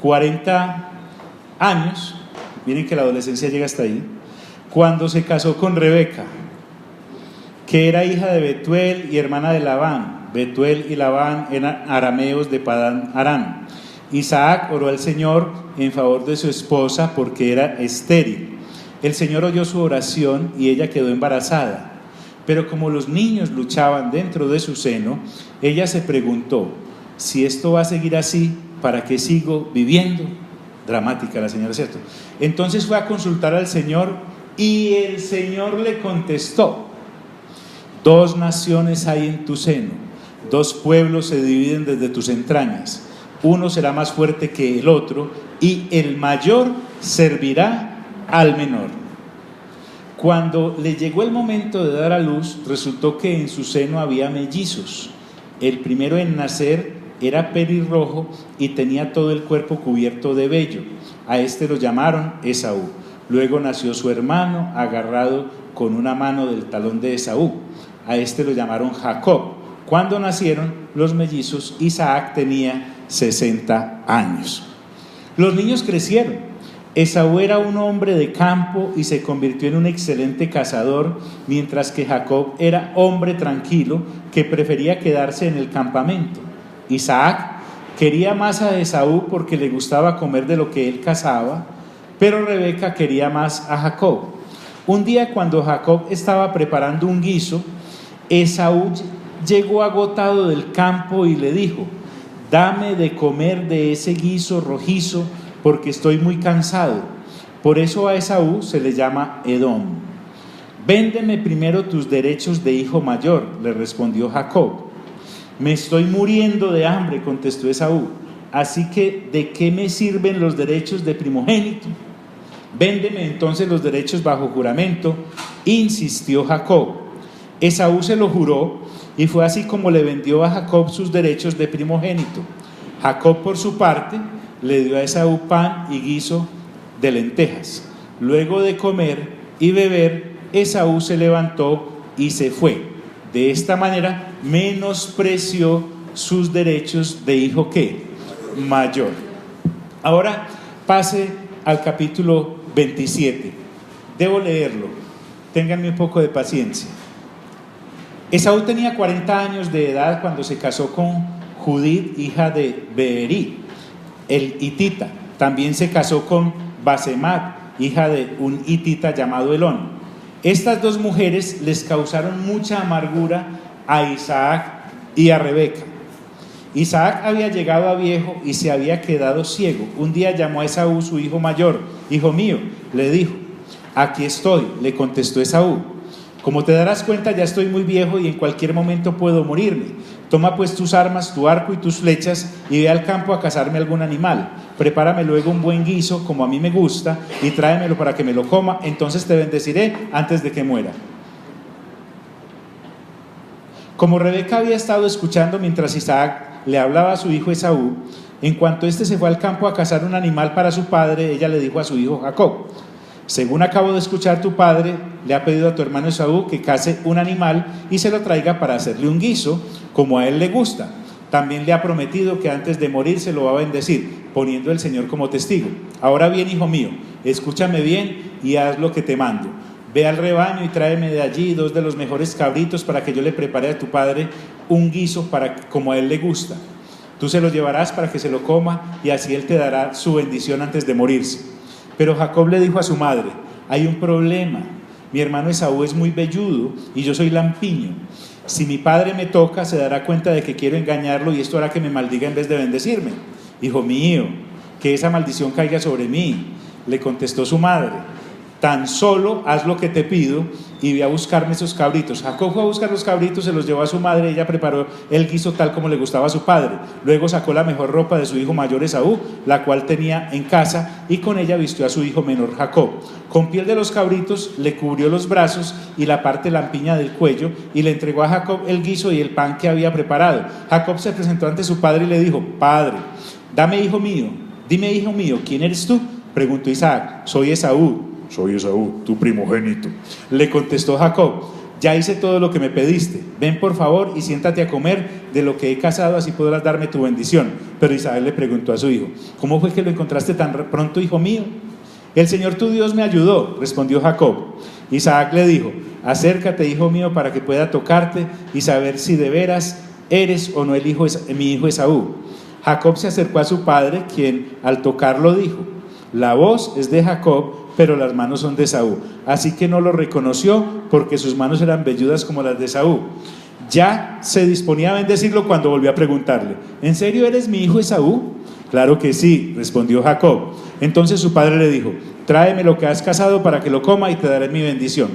40 años. Miren que la adolescencia llega hasta ahí. Cuando se casó con Rebeca, que era hija de Betuel y hermana de Labán. Betuel y Labán eran arameos de Padán Aram. Isaac oró al Señor en favor de su esposa porque era estéril. El Señor oyó su oración y ella quedó embarazada. Pero como los niños luchaban dentro de su seno, ella se preguntó: si esto va a seguir así, ¿para qué sigo viviendo? Dramática la señora, ¿cierto? Entonces fue a consultar al Señor y el Señor le contestó: 2 naciones hay en tu seno, 2 pueblos se dividen desde tus entrañas. Uno será más fuerte que el otro y el mayor servirá al menor. Cuando le llegó el momento de dar a luz, resultó que en su seno había mellizos. El primero en nacer era pelirrojo y tenía todo el cuerpo cubierto de vello. A este lo llamaron Esaú. Luego nació su hermano, agarrado con una mano del talón de Esaú. A este lo llamaron Jacob. Cuando nacieron los mellizos, Isaac tenía 60 años. Los niños crecieron. Esaú era un hombre de campo y se convirtió en un excelente cazador, mientras que Jacob era hombre tranquilo que prefería quedarse en el campamento. Isaac quería más a Esaú porque le gustaba comer de lo que él cazaba, pero Rebeca quería más a Jacob. Un día, cuando Jacob estaba preparando un guiso, Esaú llegó agotado del campo y le dijo: dame de comer de ese guiso rojizo, porque estoy muy cansado. Por eso a Esaú se le llama Edom. Véndeme primero tus derechos de hijo mayor, le respondió Jacob. Me estoy muriendo de hambre, contestó Esaú, así que ¿de qué me sirven los derechos de primogénito? Véndeme entonces los derechos bajo juramento, insistió Jacob. Esaú se lo juró, y fue así como le vendió a Jacob sus derechos de primogénito. Jacob, por su parte, le dio a Esaú pan y guiso de lentejas. Luego de comer y beber, Esaú se levantó y se fue. De esta manera menospreció sus derechos de hijo ¿qué? Mayor. Ahora pase al capítulo 27. Debo leerlo. Ténganme un poco de paciencia. Esaú tenía 40 años de edad cuando se casó con Judith, hija de Beerí, el hitita. También se casó con Basemat, hija de un hitita llamado Elón. Estas dos mujeres les causaron mucha amargura a Isaac y a Rebeca. Isaac había llegado a viejo y se había quedado ciego. Un día llamó a Esaú, su hijo mayor. Hijo mío, le dijo. Aquí estoy, le contestó Esaú. Como te darás cuenta, ya estoy muy viejo y en cualquier momento puedo morirme. Toma pues tus armas, tu arco y tus flechas, y ve al campo a cazarme algún animal. Prepárame luego un buen guiso, como a mí me gusta, y tráemelo para que me lo coma. Entonces te bendeciré antes de que muera. Como Rebeca había estado escuchando mientras Isaac le hablaba a su hijo Esaú, en cuanto éste se fue al campo a cazar un animal para su padre, ella le dijo a su hijo Jacob: según acabo de escuchar, tu padre le ha pedido a tu hermano Esaú que case un animal y se lo traiga para hacerle un guiso, como a él le gusta. También le ha prometido que antes de morir se lo va a bendecir, poniendo el Señor como testigo. Ahora bien, hijo mío, escúchame bien y haz lo que te mando. Ve al rebaño y tráeme de allí 2 de los mejores cabritos para que yo le prepare a tu padre un guiso como a él le gusta. Tú se lo llevarás para que se lo coma y así él te dará su bendición antes de morirse. Pero Jacob le dijo a su madre: hay un problema, mi hermano Esaú es muy velludo y yo soy lampiño. Si mi padre me toca, se dará cuenta de que quiero engañarlo y esto hará que me maldiga en vez de bendecirme. Hijo mío, que esa maldición caiga sobre mí, le contestó su madre. Tan solo haz lo que te pido y ve a buscarme esos cabritos. Jacob fue a buscar los cabritos, se los llevó a su madre, ella preparó el guiso tal como le gustaba a su padre. Luego sacó la mejor ropa de su hijo mayor Esaú, la cual tenía en casa, y con ella vistió a su hijo menor Jacob. Con piel de los cabritos le cubrió los brazos y la parte lampiña del cuello, y le entregó a Jacob el guiso y el pan que había preparado. Jacob se presentó ante su padre y le dijo: Padre, dime hijo mío, ¿quién eres tú? Preguntó Isaac. Soy Esaú, tu primogénito, le contestó Jacob. Ya hice todo lo que me pediste, ven por favor y siéntate a comer de lo que he cazado, así podrás darme tu bendición. Pero Isaac le preguntó a su hijo: ¿cómo fue que lo encontraste tan pronto, hijo mío? El Señor tu Dios me ayudó, respondió Jacob. Isaac le dijo: acércate, hijo mío, para que pueda tocarte y saber si de veras eres o no mi hijo Esaú. Jacob se acercó a su padre, quien al tocarlo dijo: la voz es de Jacob, pero las manos son de Esaú. Así que no lo reconoció, porque sus manos eran velludas como las de Esaú. Ya se disponía a bendecirlo cuando volvió a preguntarle: ¿en serio eres mi hijo Esaú? Claro que sí, respondió Jacob. Entonces su padre le dijo: tráeme lo que has cazado para que lo coma y te daré mi bendición.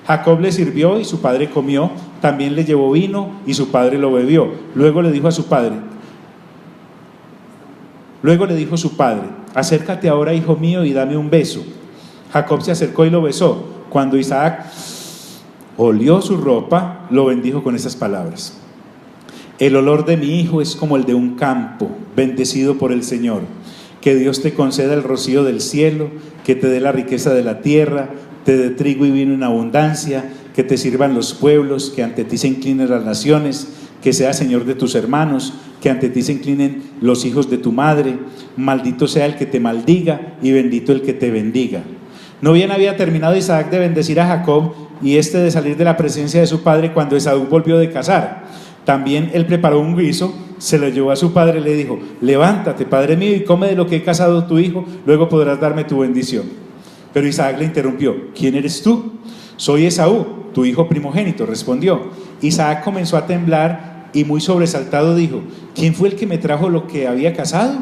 Jacob le sirvió y su padre comió. También le llevó vino y su padre lo bebió. Luego le dijo su padre: acércate ahora, hijo mío, y dame un beso. Jacob se acercó y lo besó. Cuando Isaac olió su ropa, lo bendijo con estas palabras: el olor de mi hijo es como el de un campo bendecido por el Señor. Que Dios te conceda el rocío del cielo, que te dé la riqueza de la tierra, te dé trigo y vino en abundancia, que te sirvan los pueblos, que ante ti se inclinen las naciones, que seas señor de tus hermanos, que ante ti se inclinen los hijos de tu madre. Maldito sea el que te maldiga y bendito el que te bendiga. No bien había terminado Isaac de bendecir a Jacob y este de salir de la presencia de su padre cuando Esaú volvió de cazar. También él preparó un guiso, se lo llevó a su padre y le dijo: levántate, padre mío, y come de lo que he cazado tu hijo, luego podrás darme tu bendición. Pero Isaac le interrumpió: ¿quién eres tú? Soy Esaú, tu hijo primogénito, respondió. Isaac comenzó a temblar y muy sobresaltado dijo: ¿quién fue el que me trajo lo que había cazado?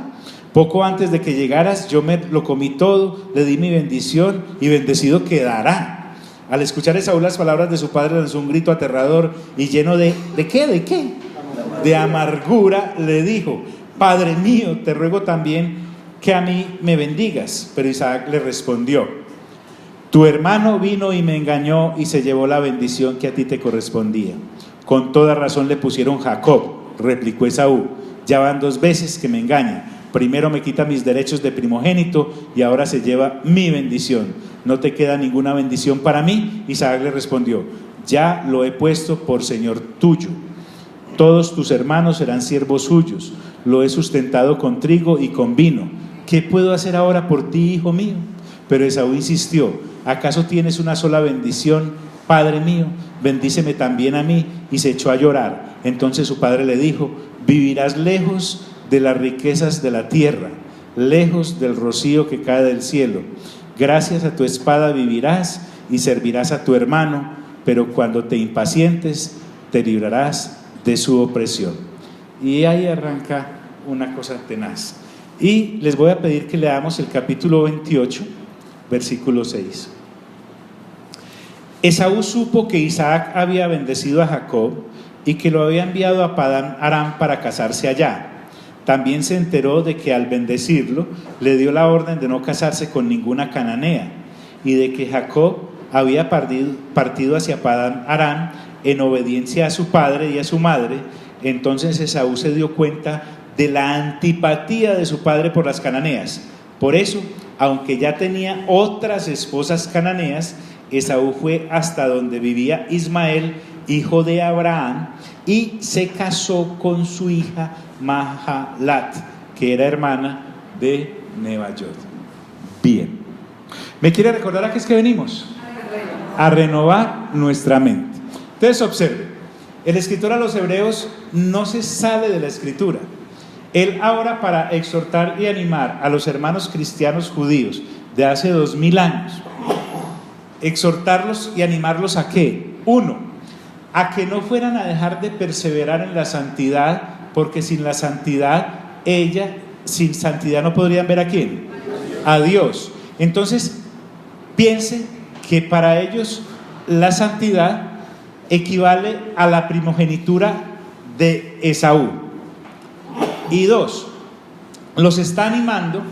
Poco antes de que llegaras yo me lo comí todo, le di mi bendición y bendecido quedará. Al escuchar Esaú las palabras de su padre lanzó un grito aterrador y lleno ¿de qué? ¿De qué? De amargura le dijo: Padre mío, te ruego también que a mí me bendigas. Pero Isaac le respondió: tu hermano vino y me engañó y se llevó la bendición que a ti te correspondía. Con toda razón le pusieron Jacob, replicó Esaú. Ya van 2 veces que me engaña. Primero me quita mis derechos de primogénito y ahora se lleva mi bendición. ¿No te queda ninguna bendición para mí? Isaac le respondió: ya lo he puesto por señor tuyo. Todos tus hermanos serán siervos suyos. Lo he sustentado con trigo y con vino. ¿Qué puedo hacer ahora por ti, hijo mío? Pero Esaú insistió: ¿acaso tienes una sola bendición, padre mío? Bendíceme también a mí. Y se echó a llorar. Entonces su padre le dijo: vivirás lejos de las riquezas de la tierra, lejos del rocío que cae del cielo. Gracias a tu espada vivirás y servirás a tu hermano, pero cuando te impacientes te librarás de su opresión. Y ahí arranca una cosa tenaz. Y les voy a pedir que leamos el capítulo 28, versículo 6. Esaú supo que Isaac había bendecido a Jacob y que lo había enviado a Padán Aram para casarse allá. También se enteró de que al bendecirlo le dio la orden de no casarse con ninguna cananea y de que Jacob había partido hacia Padán Aram en obediencia a su padre y a su madre. Entonces Esaú se dio cuenta de la antipatía de su padre por las cananeas. Por eso, aunque ya tenía otras esposas cananeas, Esaú fue hasta donde vivía Ismael, hijo de Abraham, y se casó con su hija Mahalat, que era hermana de Nebayot. Bien, ¿me quiere recordar a qué es que venimos? A renovar nuestra mente. Entonces observe, el escritor a los hebreos no se sale de la escritura. Él ahora, para exhortar y animar a los hermanos cristianos judíos de hace 2000 años, exhortarlos y animarlos ¿a qué? 1, a que no fueran a dejar de perseverar en la santidad, porque sin la santidad, sin santidad no podrían ver ¿a quién? A Dios. Entonces, piense que para ellos la santidad equivale a la primogenitura de Esaú. Y 2, los está animando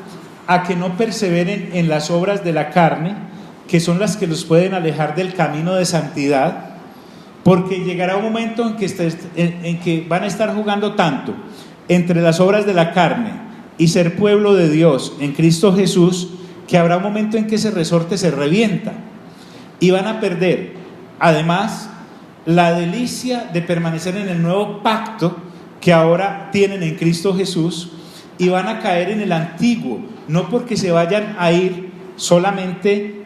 a que no perseveren en las obras de la carne, que son las que los pueden alejar del camino de santidad, porque llegará un momento en que van a estar jugando tanto entre las obras de la carne y ser pueblo de Dios en Cristo Jesús, que habrá un momento en que ese resorte se revienta y van a perder, además, la delicia de permanecer en el nuevo pacto que ahora tienen en Cristo Jesús, y van a caer en el antiguo, no porque se vayan a ir, solamente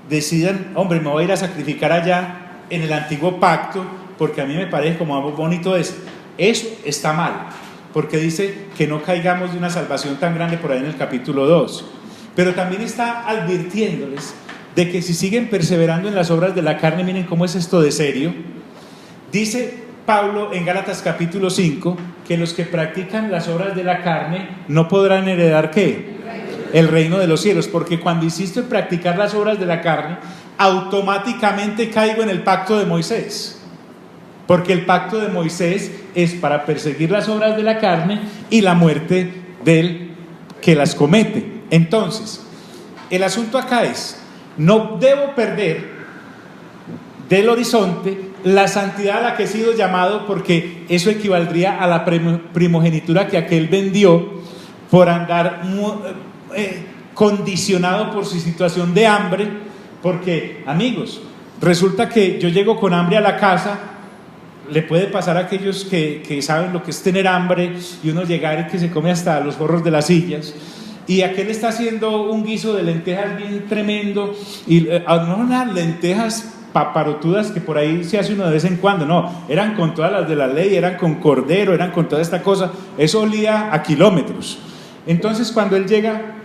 decidan: hombre, me voy a ir a sacrificar allá en el antiguo pacto, porque a mí me parece como bonito eso está mal, porque dice que no caigamos de una salvación tan grande por ahí en el capítulo 2, pero también está advirtiéndoles de que si siguen perseverando en las obras de la carne, miren cómo es esto de serio. Dice Pablo en Gálatas capítulo 5 que los que practican las obras de la carne no podrán heredar ¿qué? El reino de los cielos, porque cuando insisto en practicar las obras de la carne, automáticamente caigo en el pacto de Moisés, porque el pacto de Moisés es para perseguir las obras de la carne y la muerte del que las comete. Entonces, el asunto acá es: no debo perder del horizonte la santidad a la que he sido llamado, porque eso equivaldría a la primogenitura que aquel vendió por andar condicionado por su situación de hambre. Porque, amigos, resulta que yo llego con hambre a la casa, le puede pasar a aquellos que saben lo que es tener hambre y uno llegar y que se come hasta los forros de las sillas. Y aquel está haciendo un guiso de lentejas bien tremendo, y no unas lentejas paparotudas que por ahí se hace uno de vez en cuando, no, eran con todas las de la ley, eran con cordero, eran con toda esta cosa, eso olía a kilómetros. Entonces cuando él llega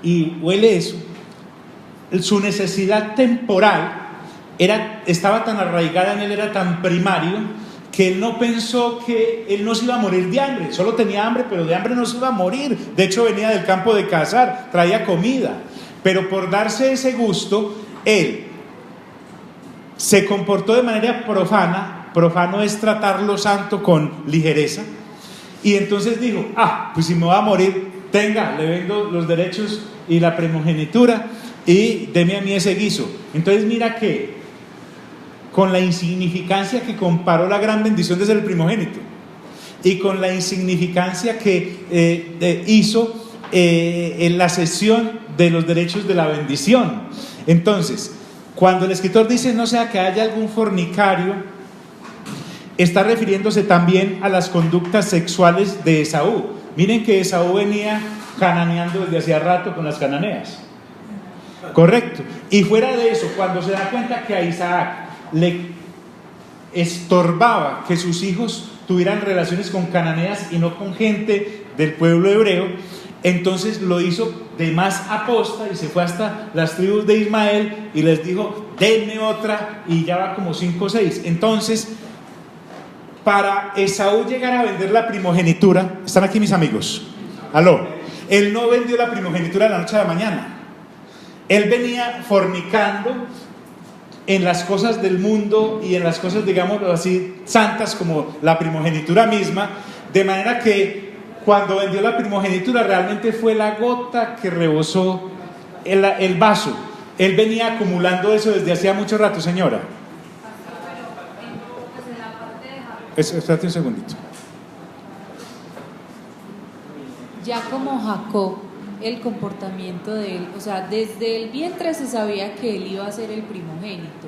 y huele eso, su necesidad temporal estaba tan arraigada en él, era tan primario, que él no pensó que él no se iba a morir de hambre. Solo tenía hambre, pero de hambre no se iba a morir. De hecho venía del campo de cazar, traía comida, pero por darse ese gusto, él se comportó de manera profana. Profano es tratar lo santo con ligereza, y entonces dijo: pues si me voy a morir, tenga, le vendo los derechos y la primogenitura y deme a mí ese guiso. Entonces mira que con la insignificancia que comparó la gran bendición de ser el primogénito, y con la insignificancia que hizo en la cesión de los derechos de la bendición. Entonces, cuando el escritor dice no sea que haya algún fornicario, está refiriéndose también a las conductas sexuales de Esaú. Miren que Esaú venía cananeando desde hacía rato con las cananeas, correcto, y fuera de eso, cuando se da cuenta que a Isaac le estorbaba que sus hijos tuvieran relaciones con cananeas y no con gente del pueblo hebreo, entonces lo hizo de más aposta y se fue hasta las tribus de Ismael y les dijo: denme otra, y ya va como 5 o 6. Entonces, para Esaú llegar a vender la primogenitura, ¿están aquí mis amigos? Aló, él no vendió la primogenitura de la noche a la mañana. Él venía fornicando en las cosas del mundo y en las cosas, digámoslo así, santas, como la primogenitura misma, de manera que cuando vendió la primogenitura realmente fue la gota que rebosó el vaso. Él venía acumulando eso desde hacía mucho rato, señora. Espérate un segundito. Ya como Jacob, el comportamiento de él, o sea, desde el vientre se sabía que él iba a ser el primogénito,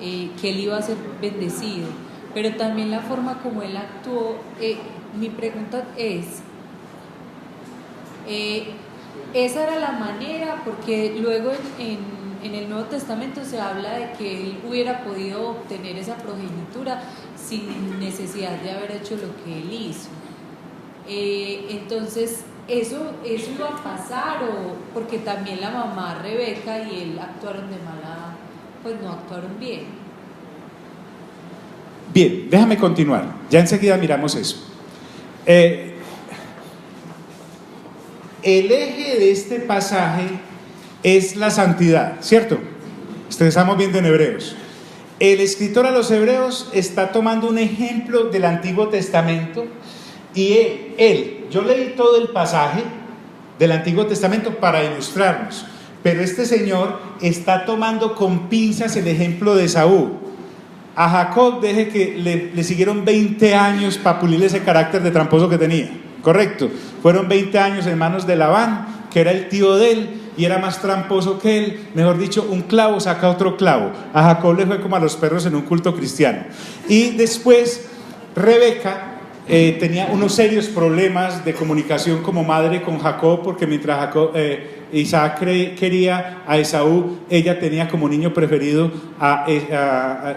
que él iba a ser bendecido, pero también la forma como él actuó. Mi pregunta es, ¿esa era la manera? Porque luego en el Nuevo Testamento se habla de que él hubiera podido obtener esa progenitura sin necesidad de haber hecho lo que él hizo. Entonces, ¿eso iba a pasar? Porque también la mamá Rebeca y él actuaron de mala, pues no actuaron bien. Bien, déjame continuar, ya enseguida miramos eso. El eje de este pasaje es la santidad, ¿cierto? Estamos viendo en Hebreos. El escritor a los Hebreos está tomando un ejemplo del Antiguo Testamento, y yo leí todo el pasaje del Antiguo Testamento para ilustrarnos, pero este señor está tomando con pinzas el ejemplo de Esaú. A Jacob deje que le siguieron 20 años para pulirle ese carácter de tramposo que tenía, correcto, fueron 20 años en manos de Labán, que era el tío de él y era más tramposo que él. Mejor dicho, un clavo saca otro clavo. A Jacob le fue como a los perros en un culto cristiano. Y después Rebeca tenía unos serios problemas de comunicación como madre con Jacob, porque mientras Isaac quería a Esaú, ella tenía como niño preferido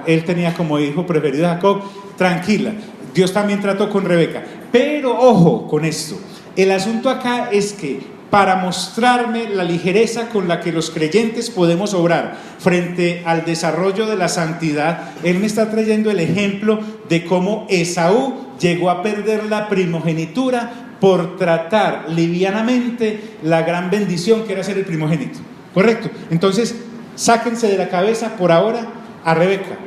él tenía como hijo preferido a Jacob. Tranquila, Dios también trató con Rebeca, pero ojo con esto. El asunto acá es que para mostrarme la ligereza con la que los creyentes podemos obrar frente al desarrollo de la santidad, él me está trayendo el ejemplo de cómo Esaú llegó a perder la primogenitura por tratar livianamente la gran bendición que era ser el primogénito, ¿correcto? Entonces, sáquense de la cabeza por ahora a Rebeca,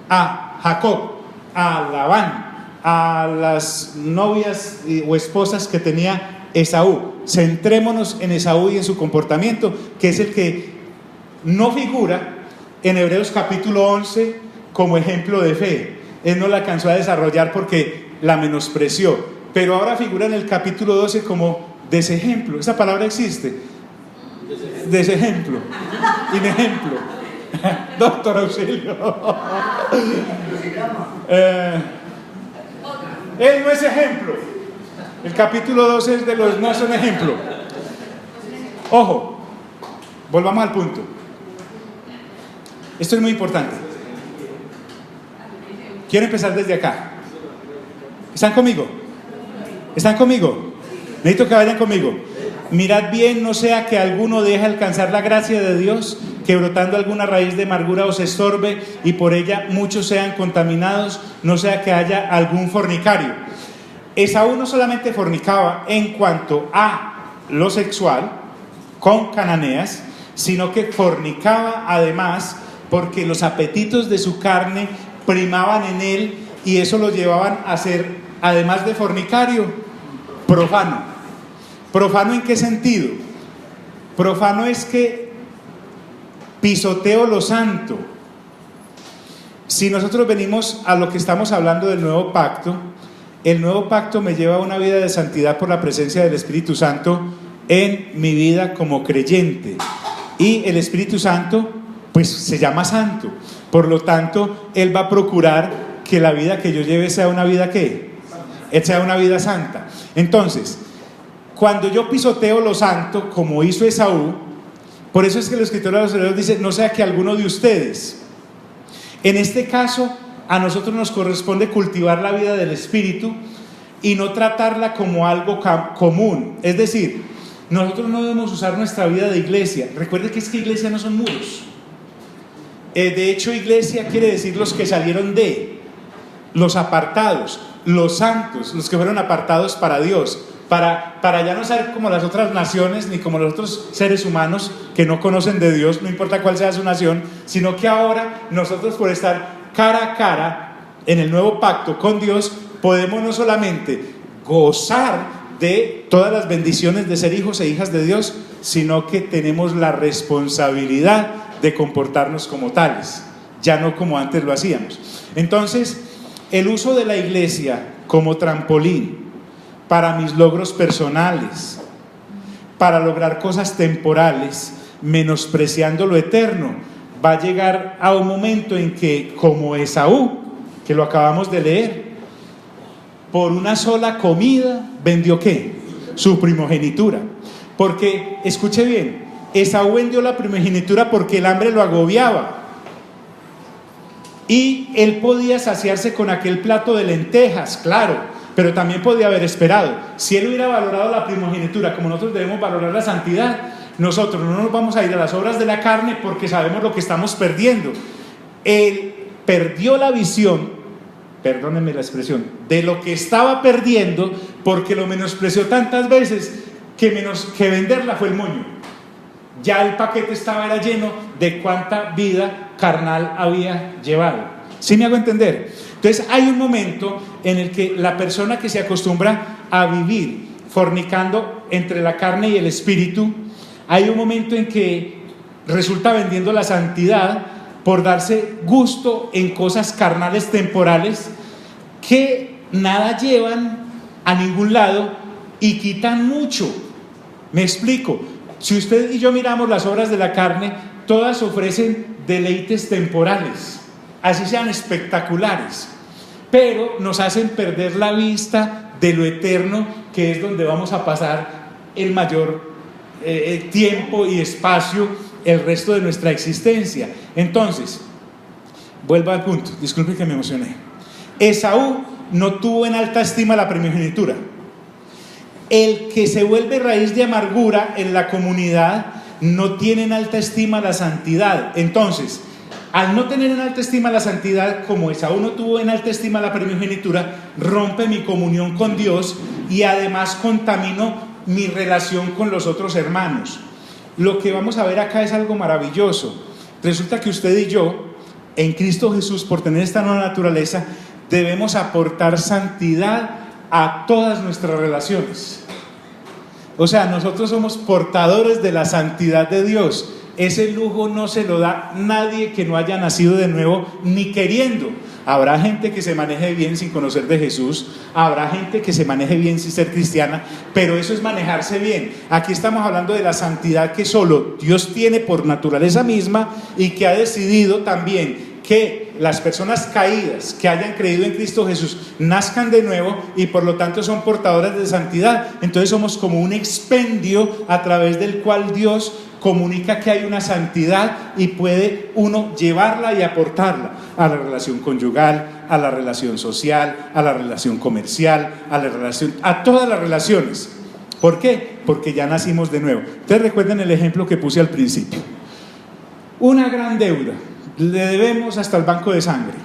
a Jacob, a Labán, a las novias o esposas que tenía Esaú. Centrémonos en Esaú y en su comportamiento, que es el que no figura en Hebreos capítulo 11 como ejemplo de fe. Él no la alcanzó a desarrollar porque la menospreció, pero ahora figura en el capítulo 12 como desejemplo. ¿Esa palabra existe? Desejemplo, inejemplo. Doctor Auxilio. Él no es ejemplo. El capítulo 12 es de los no son ejemplo. Ojo, volvamos al punto. Esto es muy importante. Quiero empezar desde acá. ¿Están conmigo? ¿Están conmigo? Necesito que vayan conmigo. Mirad bien, no sea que alguno deje alcanzar la gracia de Dios, que brotando alguna raíz de amargura os estorbe y por ella muchos sean contaminados, no sea que haya algún fornicario. Esaú no solamente fornicaba en cuanto a lo sexual con cananeas, sino que fornicaba además porque los apetitos de su carne primaban en él y eso lo llevaban a ser, además de fornicario, profano. ¿Profano en qué sentido? Profano es que pisoteo lo santo. Si nosotros venimos a lo que estamos hablando del nuevo pacto, el nuevo pacto me lleva a una vida de santidad por la presencia del Espíritu Santo en mi vida como creyente. Y el Espíritu Santo, pues se llama santo. Por lo tanto, Él va a procurar que la vida que yo lleve sea una vida ¿qué? Sea una vida santa. Entonces, cuando yo pisoteo lo santo, como hizo Esaú, por eso es que el escritor de los Hebreos dice, no sea que alguno de ustedes. En este caso, a nosotros nos corresponde cultivar la vida del Espíritu y no tratarla como algo común. Es decir, nosotros no debemos usar nuestra vida de iglesia. Recuerde que es que iglesia no son muros. De hecho, iglesia quiere decir los que salieron de, los apartados, los santos, los que fueron apartados para Dios. Para ya no ser como las otras naciones ni como los otros seres humanos que no conocen de Dios, no importa cuál sea su nación, sino que ahora nosotros, por estar cara a cara en el nuevo pacto con Dios, podemos no solamente gozar de todas las bendiciones de ser hijos e hijas de Dios, sino que tenemos la responsabilidad de comportarnos como tales, ya no como antes lo hacíamos. Entonces, el uso de la iglesia como trampolín para mis logros personales, para lograr cosas temporales, menospreciando lo eterno, va a llegar a un momento en que, como Esaú, que lo acabamos de leer, por una sola comida vendió ¿qué? Su primogenitura. Porque, escuche bien, Esaú vendió la primogenitura porque el hambre lo agobiaba y él podía saciarse con aquel plato de lentejas, claro, pero también podía haber esperado. Si él hubiera valorado la primogenitura como nosotros debemos valorar la santidad, nosotros no nos vamos a ir a las obras de la carne porque sabemos lo que estamos perdiendo. Él perdió la visión, perdónenme la expresión, de lo que estaba perdiendo porque lo menospreció tantas veces que venderla fue el moño. Ya el paquete era lleno de cuánta vida carnal había llevado. ¿Sí me hago entender? Entonces hay un momento en el que la persona que se acostumbra a vivir fornicando entre la carne y el espíritu, hay un momento en que resulta vendiendo la santidad por darse gusto en cosas carnales temporales que nada llevan a ningún lado y quitan mucho. Me explico. Si usted y yo miramos las obras de la carne, todas ofrecen deleites temporales, así sean espectaculares, pero nos hacen perder la vista de lo eterno, que es donde vamos a pasar el mayor tiempo y espacio el resto de nuestra existencia. Entonces, vuelvo al punto, disculpe que me emocioné. Esaú no tuvo en alta estima la primogenitura. El que se vuelve raíz de amargura en la comunidad no tiene en alta estima la santidad. Entonces, al no tener en alta estima la santidad, como Esaú no tuvo en alta estima la primogenitura, rompe mi comunión con Dios y además contamino mi relación con los otros hermanos. Lo que vamos a ver acá es algo maravilloso. Resulta que usted y yo, en Cristo Jesús, por tener esta nueva naturaleza, debemos aportar santidad a todas nuestras relaciones. O sea, nosotros somos portadores de la santidad de Dios. Ese lujo no se lo da nadie que no haya nacido de nuevo, ni queriendo. Habrá gente que se maneje bien sin conocer de Jesús, habrá gente que se maneje bien sin ser cristiana, pero eso es manejarse bien. Aquí estamos hablando de la santidad que solo Dios tiene por naturaleza misma y que ha decidido también que las personas caídas que hayan creído en Cristo Jesús nazcan de nuevo y por lo tanto son portadoras de santidad. Entonces somos como un expendio a través del cual Dios comunica que hay una santidad y puede uno llevarla y aportarla a la relación conyugal, a la relación social, a la relación comercial, a todas las relaciones. ¿Por qué? Porque ya nacimos de nuevo. Ustedes recuerden el ejemplo que puse al principio. Una gran deuda, le debemos hasta el banco de sangre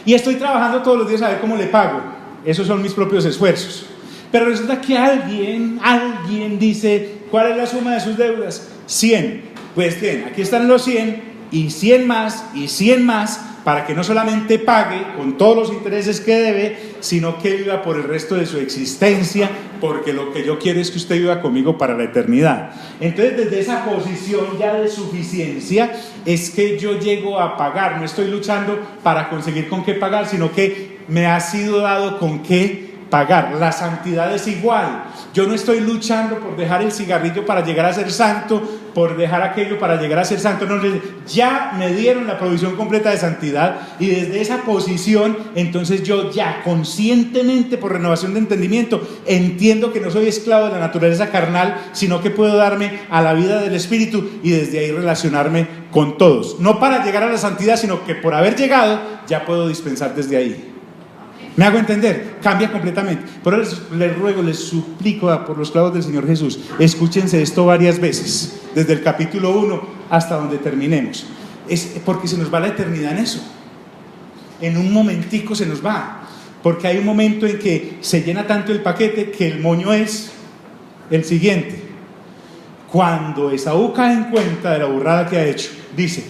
y estoy trabajando todos los días a ver cómo le pago. Esos son mis propios esfuerzos. Pero resulta que alguien dice: ¿cuál es la suma de sus deudas? 100. Pues bien, aquí están los 100 y 100 más y 100 más, para que no solamente pague con todos los intereses que debe, sino que viva por el resto de su existencia, porque lo que yo quiero es que usted viva conmigo para la eternidad. Entonces, desde esa posición ya de suficiencia es que yo llego a pagar. No estoy luchando para conseguir con qué pagar, sino que me ha sido dado con qué pagar. La santidad es igual. Yo no estoy luchando por dejar el cigarrillo para llegar a ser santo, por dejar aquello para llegar a ser santo. No, ya me dieron la provisión completa de santidad, y desde esa posición entonces yo ya conscientemente, por renovación de entendimiento, entiendo que no soy esclavo de la naturaleza carnal, sino que puedo darme a la vida del Espíritu y desde ahí relacionarme con todos. No para llegar a la santidad, sino que por haber llegado ya puedo dispensar desde ahí. ¿Me hago entender? Cambia completamente. Por eso les ruego, les suplico por los clavos del Señor Jesús, escúchense esto varias veces, desde el capítulo 1 hasta donde terminemos. Es porque se nos va la eternidad en eso. En un momentico se nos va. Porque hay un momento en que se llena tanto el paquete que el moño es el siguiente. Cuando Esaú cae en cuenta de la burrada que ha hecho, dice: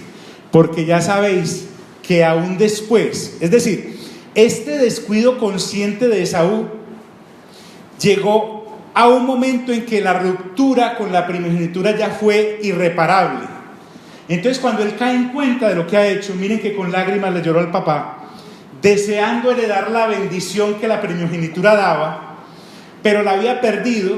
porque ya sabéis que aún después, es decir, este descuido consciente de Esaú llegó a un momento en que la ruptura con la primogenitura ya fue irreparable. Entonces, cuando él cae en cuenta de lo que ha hecho, miren que con lágrimas le lloró al papá, deseando heredar la bendición que la primogenitura daba, pero la había perdido,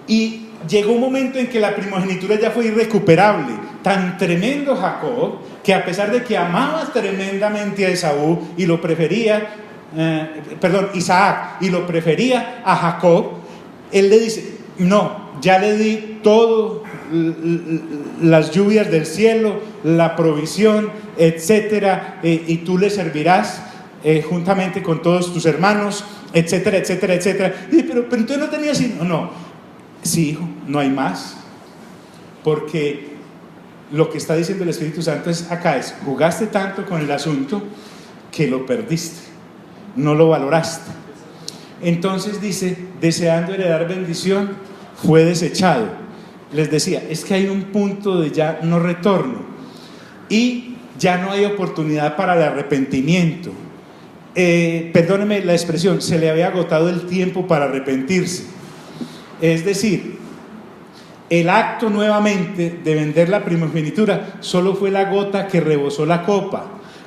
y llegó un momento en que la primogenitura ya fue irrecuperable. Tan tremendo Jacob, que a pesar de que amaba tremendamente a Esaú y lo prefería, Isaac, y lo prefería a Jacob, él le dice: no, ya le di todo, las lluvias del cielo, la provisión, etcétera, y tú le servirás juntamente con todos tus hermanos, etcétera, etcétera, etcétera. Y dice: pero entonces no tenía sino. No, sí, hijo, no hay más, porque lo que está diciendo el Espíritu Santo acá es: jugaste tanto con el asunto que lo perdiste, no lo valoraste. Entonces dice: deseando heredar bendición, fue desechado. Les decía, es que hay un punto de ya no retorno y ya no hay oportunidad para el arrepentimiento. Perdóneme la expresión, se le había agotado el tiempo para arrepentirse. Es decir, el acto nuevamente de vender la primogenitura solo fue la gota que rebosó la copa,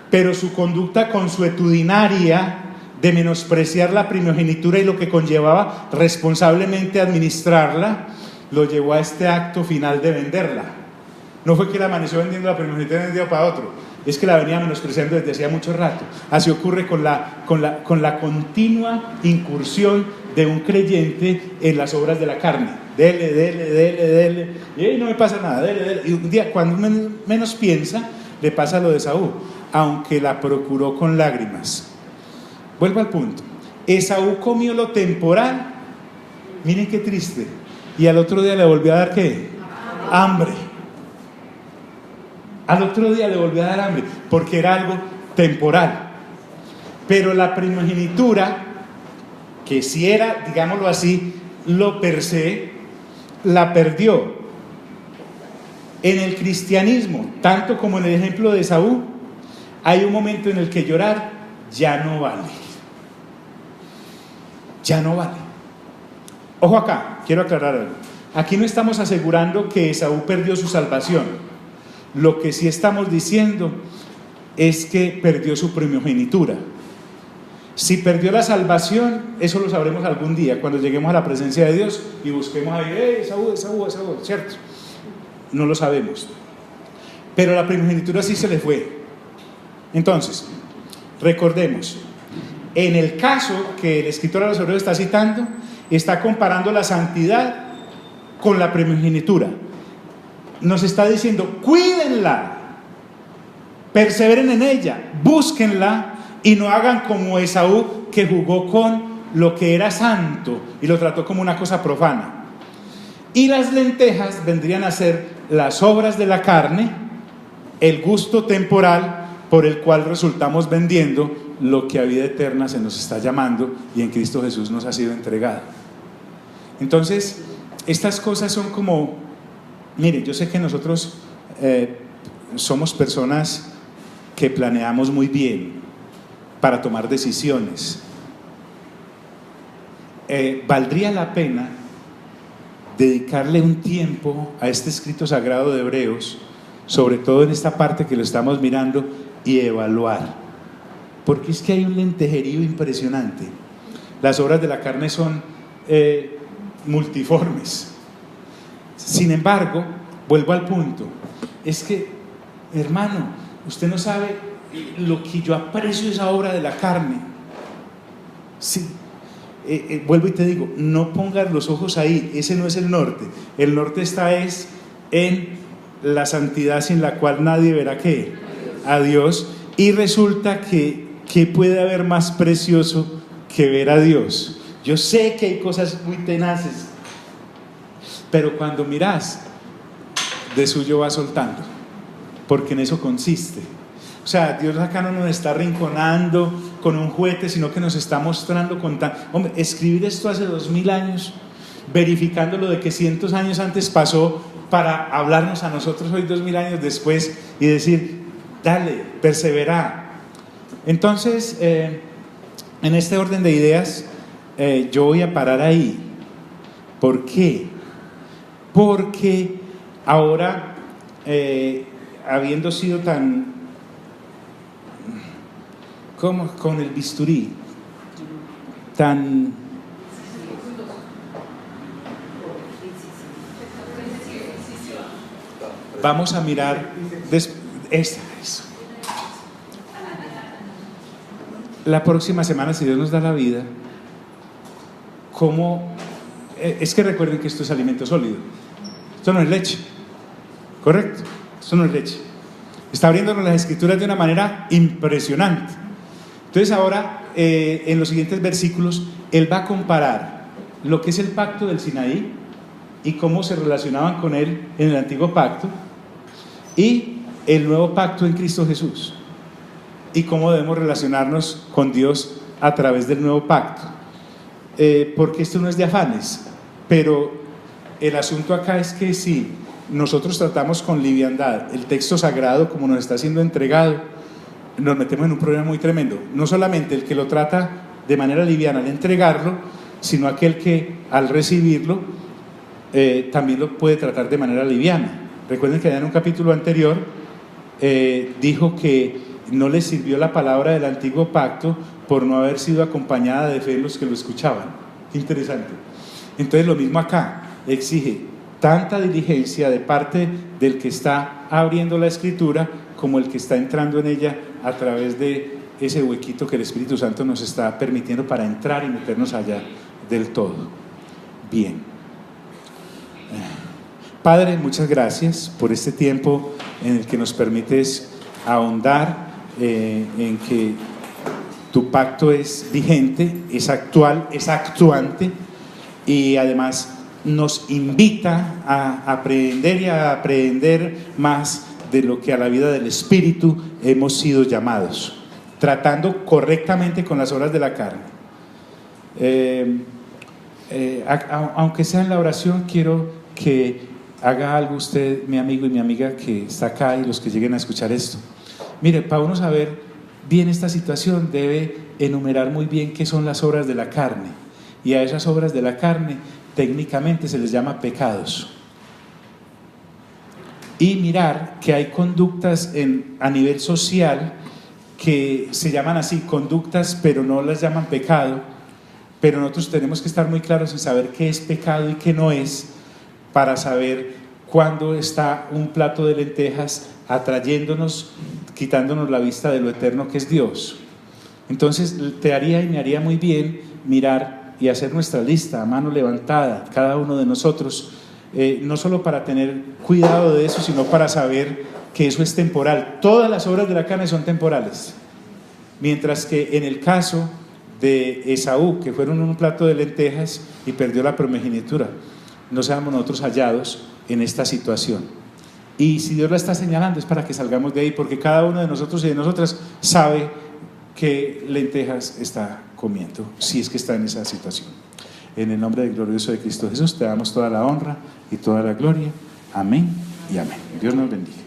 pero su conducta consuetudinaria de menospreciar la primogenitura y lo que conllevaba responsablemente administrarla, lo llevó a este acto final de venderla. No fue que la amaneció vendiendo la primogenitura de un día para otro, es que la venía menospreciando desde hacía mucho rato. Así ocurre con la continua incursión de un creyente en las obras de la carne. Dele, y no me pasa nada, dele. Y un día, cuando menos piensa, le pasa lo de Esaú, aunque la procuró con lágrimas. Vuelvo al punto. Esaú comió lo temporal, miren qué triste, y al otro día le volvió a dar ¿qué? Hambre. Al otro día le volvió a dar hambre, porque era algo temporal. Pero la primogenitura, que si era, digámoslo así, lo per se, la perdió. En el cristianismo, tanto como en el ejemplo de Esaú, hay un momento en el que llorar ya no vale. Ya no vale. Ojo acá, quiero aclarar algo. Aquí no estamos asegurando que Esaú perdió su salvación. Lo que sí estamos diciendo es que perdió su primogenitura. Si perdió la salvación, eso lo sabremos algún día, cuando lleguemos a la presencia de Dios y busquemos ahí, Esaú, ¿cierto? No lo sabemos. Pero la primogenitura sí se le fue. Entonces, recordemos, en el caso que el escritor a los Hebreos está citando, está comparando la santidad con la primogenitura. Nos está diciendo, cuídenla, perseveren en ella, búsquenla y no hagan como Esaú, que jugó con lo que era santo y lo trató como una cosa profana. Y las lentejas vendrían a ser las obras de la carne, el gusto temporal por el cual resultamos vendiendo lo que a vida eterna se nos está llamando y en Cristo Jesús nos ha sido entregado. Entonces, estas cosas son como, miren, yo sé que nosotros somos personas que planeamos muy bien para tomar decisiones. Valdría la pena dedicarle un tiempo a este escrito sagrado de Hebreos, sobre todo en esta parte que lo estamos mirando, y evaluar, porque es que hay un lentejerío impresionante. Las obras de la carne son multiformes. Sin embargo, vuelvo al punto, es que, hermano, usted no sabe lo que yo aprecio esa obra de la carne. Sí. Vuelvo y te digo, no pongas los ojos ahí, ese no es el norte. El norte está es en la santidad sin la cual nadie verá ¿qué? A Dios. Y resulta que ¿qué puede haber más precioso que ver a Dios? Yo sé que hay cosas muy tenaces, pero cuando miras, de suyo va soltando, porque en eso consiste. O sea, Dios acá no nos está arrinconando con un juguete, sino que nos está mostrando con hombre, escribir esto hace 2000 años, verificando lo de que cientos años antes pasó, para hablarnos a nosotros hoy 2000 años después y decir, dale, persevera. Entonces, en este orden de ideas, yo voy a parar ahí. ¿Por qué? Porque ahora, habiendo sido tan como con el bisturí, tan vamos a mirar eso. La próxima semana, si Dios nos da la vida, ¿cómo? Es que recuerden que esto es alimento sólido, esto no es leche, ¿correcto? Esto no es leche. Está abriéndonos las escrituras de una manera impresionante. Entonces ahora, en los siguientes versículos, él va a comparar lo que es el pacto del Sinaí y cómo se relacionaban con él en el antiguo pacto, y el nuevo pacto en Cristo Jesús, y cómo debemos relacionarnos con Dios a través del nuevo pacto. Porque esto no es de afanes, pero el asunto acá es que si nosotros tratamos con liviandad el texto sagrado como nos está siendo entregado, nos metemos en un problema muy tremendo. No solamente el que lo trata de manera liviana al entregarlo, sino aquel que al recibirlo también lo puede tratar de manera liviana. Recuerden que en un capítulo anterior dijo que no les sirvió la palabra del antiguo pacto por no haber sido acompañada de fe en los que lo escuchaban. Interesante. Entonces lo mismo acá, exige tanta diligencia de parte del que está abriendo la escritura como el que está entrando en ella a través de ese huequito que el Espíritu Santo nos está permitiendo para entrar y meternos allá del todo. Bien. Padre, muchas gracias por este tiempo en el que nos permites ahondar en que tu pacto es vigente, es actual, es actuante, y además nos invita a aprender y a aprender más de lo que a la vida del Espíritu hemos sido llamados, tratando correctamente con las obras de la carne. Aunque sea en la oración, quiero que haga algo usted, mi amigo y mi amiga que está acá, y los que lleguen a escuchar esto. Mire, para uno saber bien esta situación, debe enumerar muy bien qué son las obras de la carne, y a esas obras de la carne técnicamente se les llama pecados. Y mirar que hay conductas a nivel social que se llaman así, conductas, pero no las llaman pecado. Pero nosotros tenemos que estar muy claros en saber qué es pecado y qué no es, para saber cuándo está un plato de lentejas atrayéndonos quitándonos la vista de lo eterno que es Dios. Entonces te haría y me haría muy bien mirar y hacer nuestra lista a mano levantada, cada uno de nosotros, no solo para tener cuidado de eso, sino para saber que eso es temporal. Todas las obras de la carne son temporales, mientras que en el caso de Esaú, que fueron un plato de lentejas y perdió la primogenitura, no seamos nosotros hallados en esta situación. Y si Dios la está señalando es para que salgamos de ahí, porque cada uno de nosotros y de nosotras sabe qué lentejas está comiendo, si es que está en esa situación. En el nombre del glorioso de Cristo Jesús te damos toda la honra y toda la gloria. Amén y amén. Dios nos bendiga.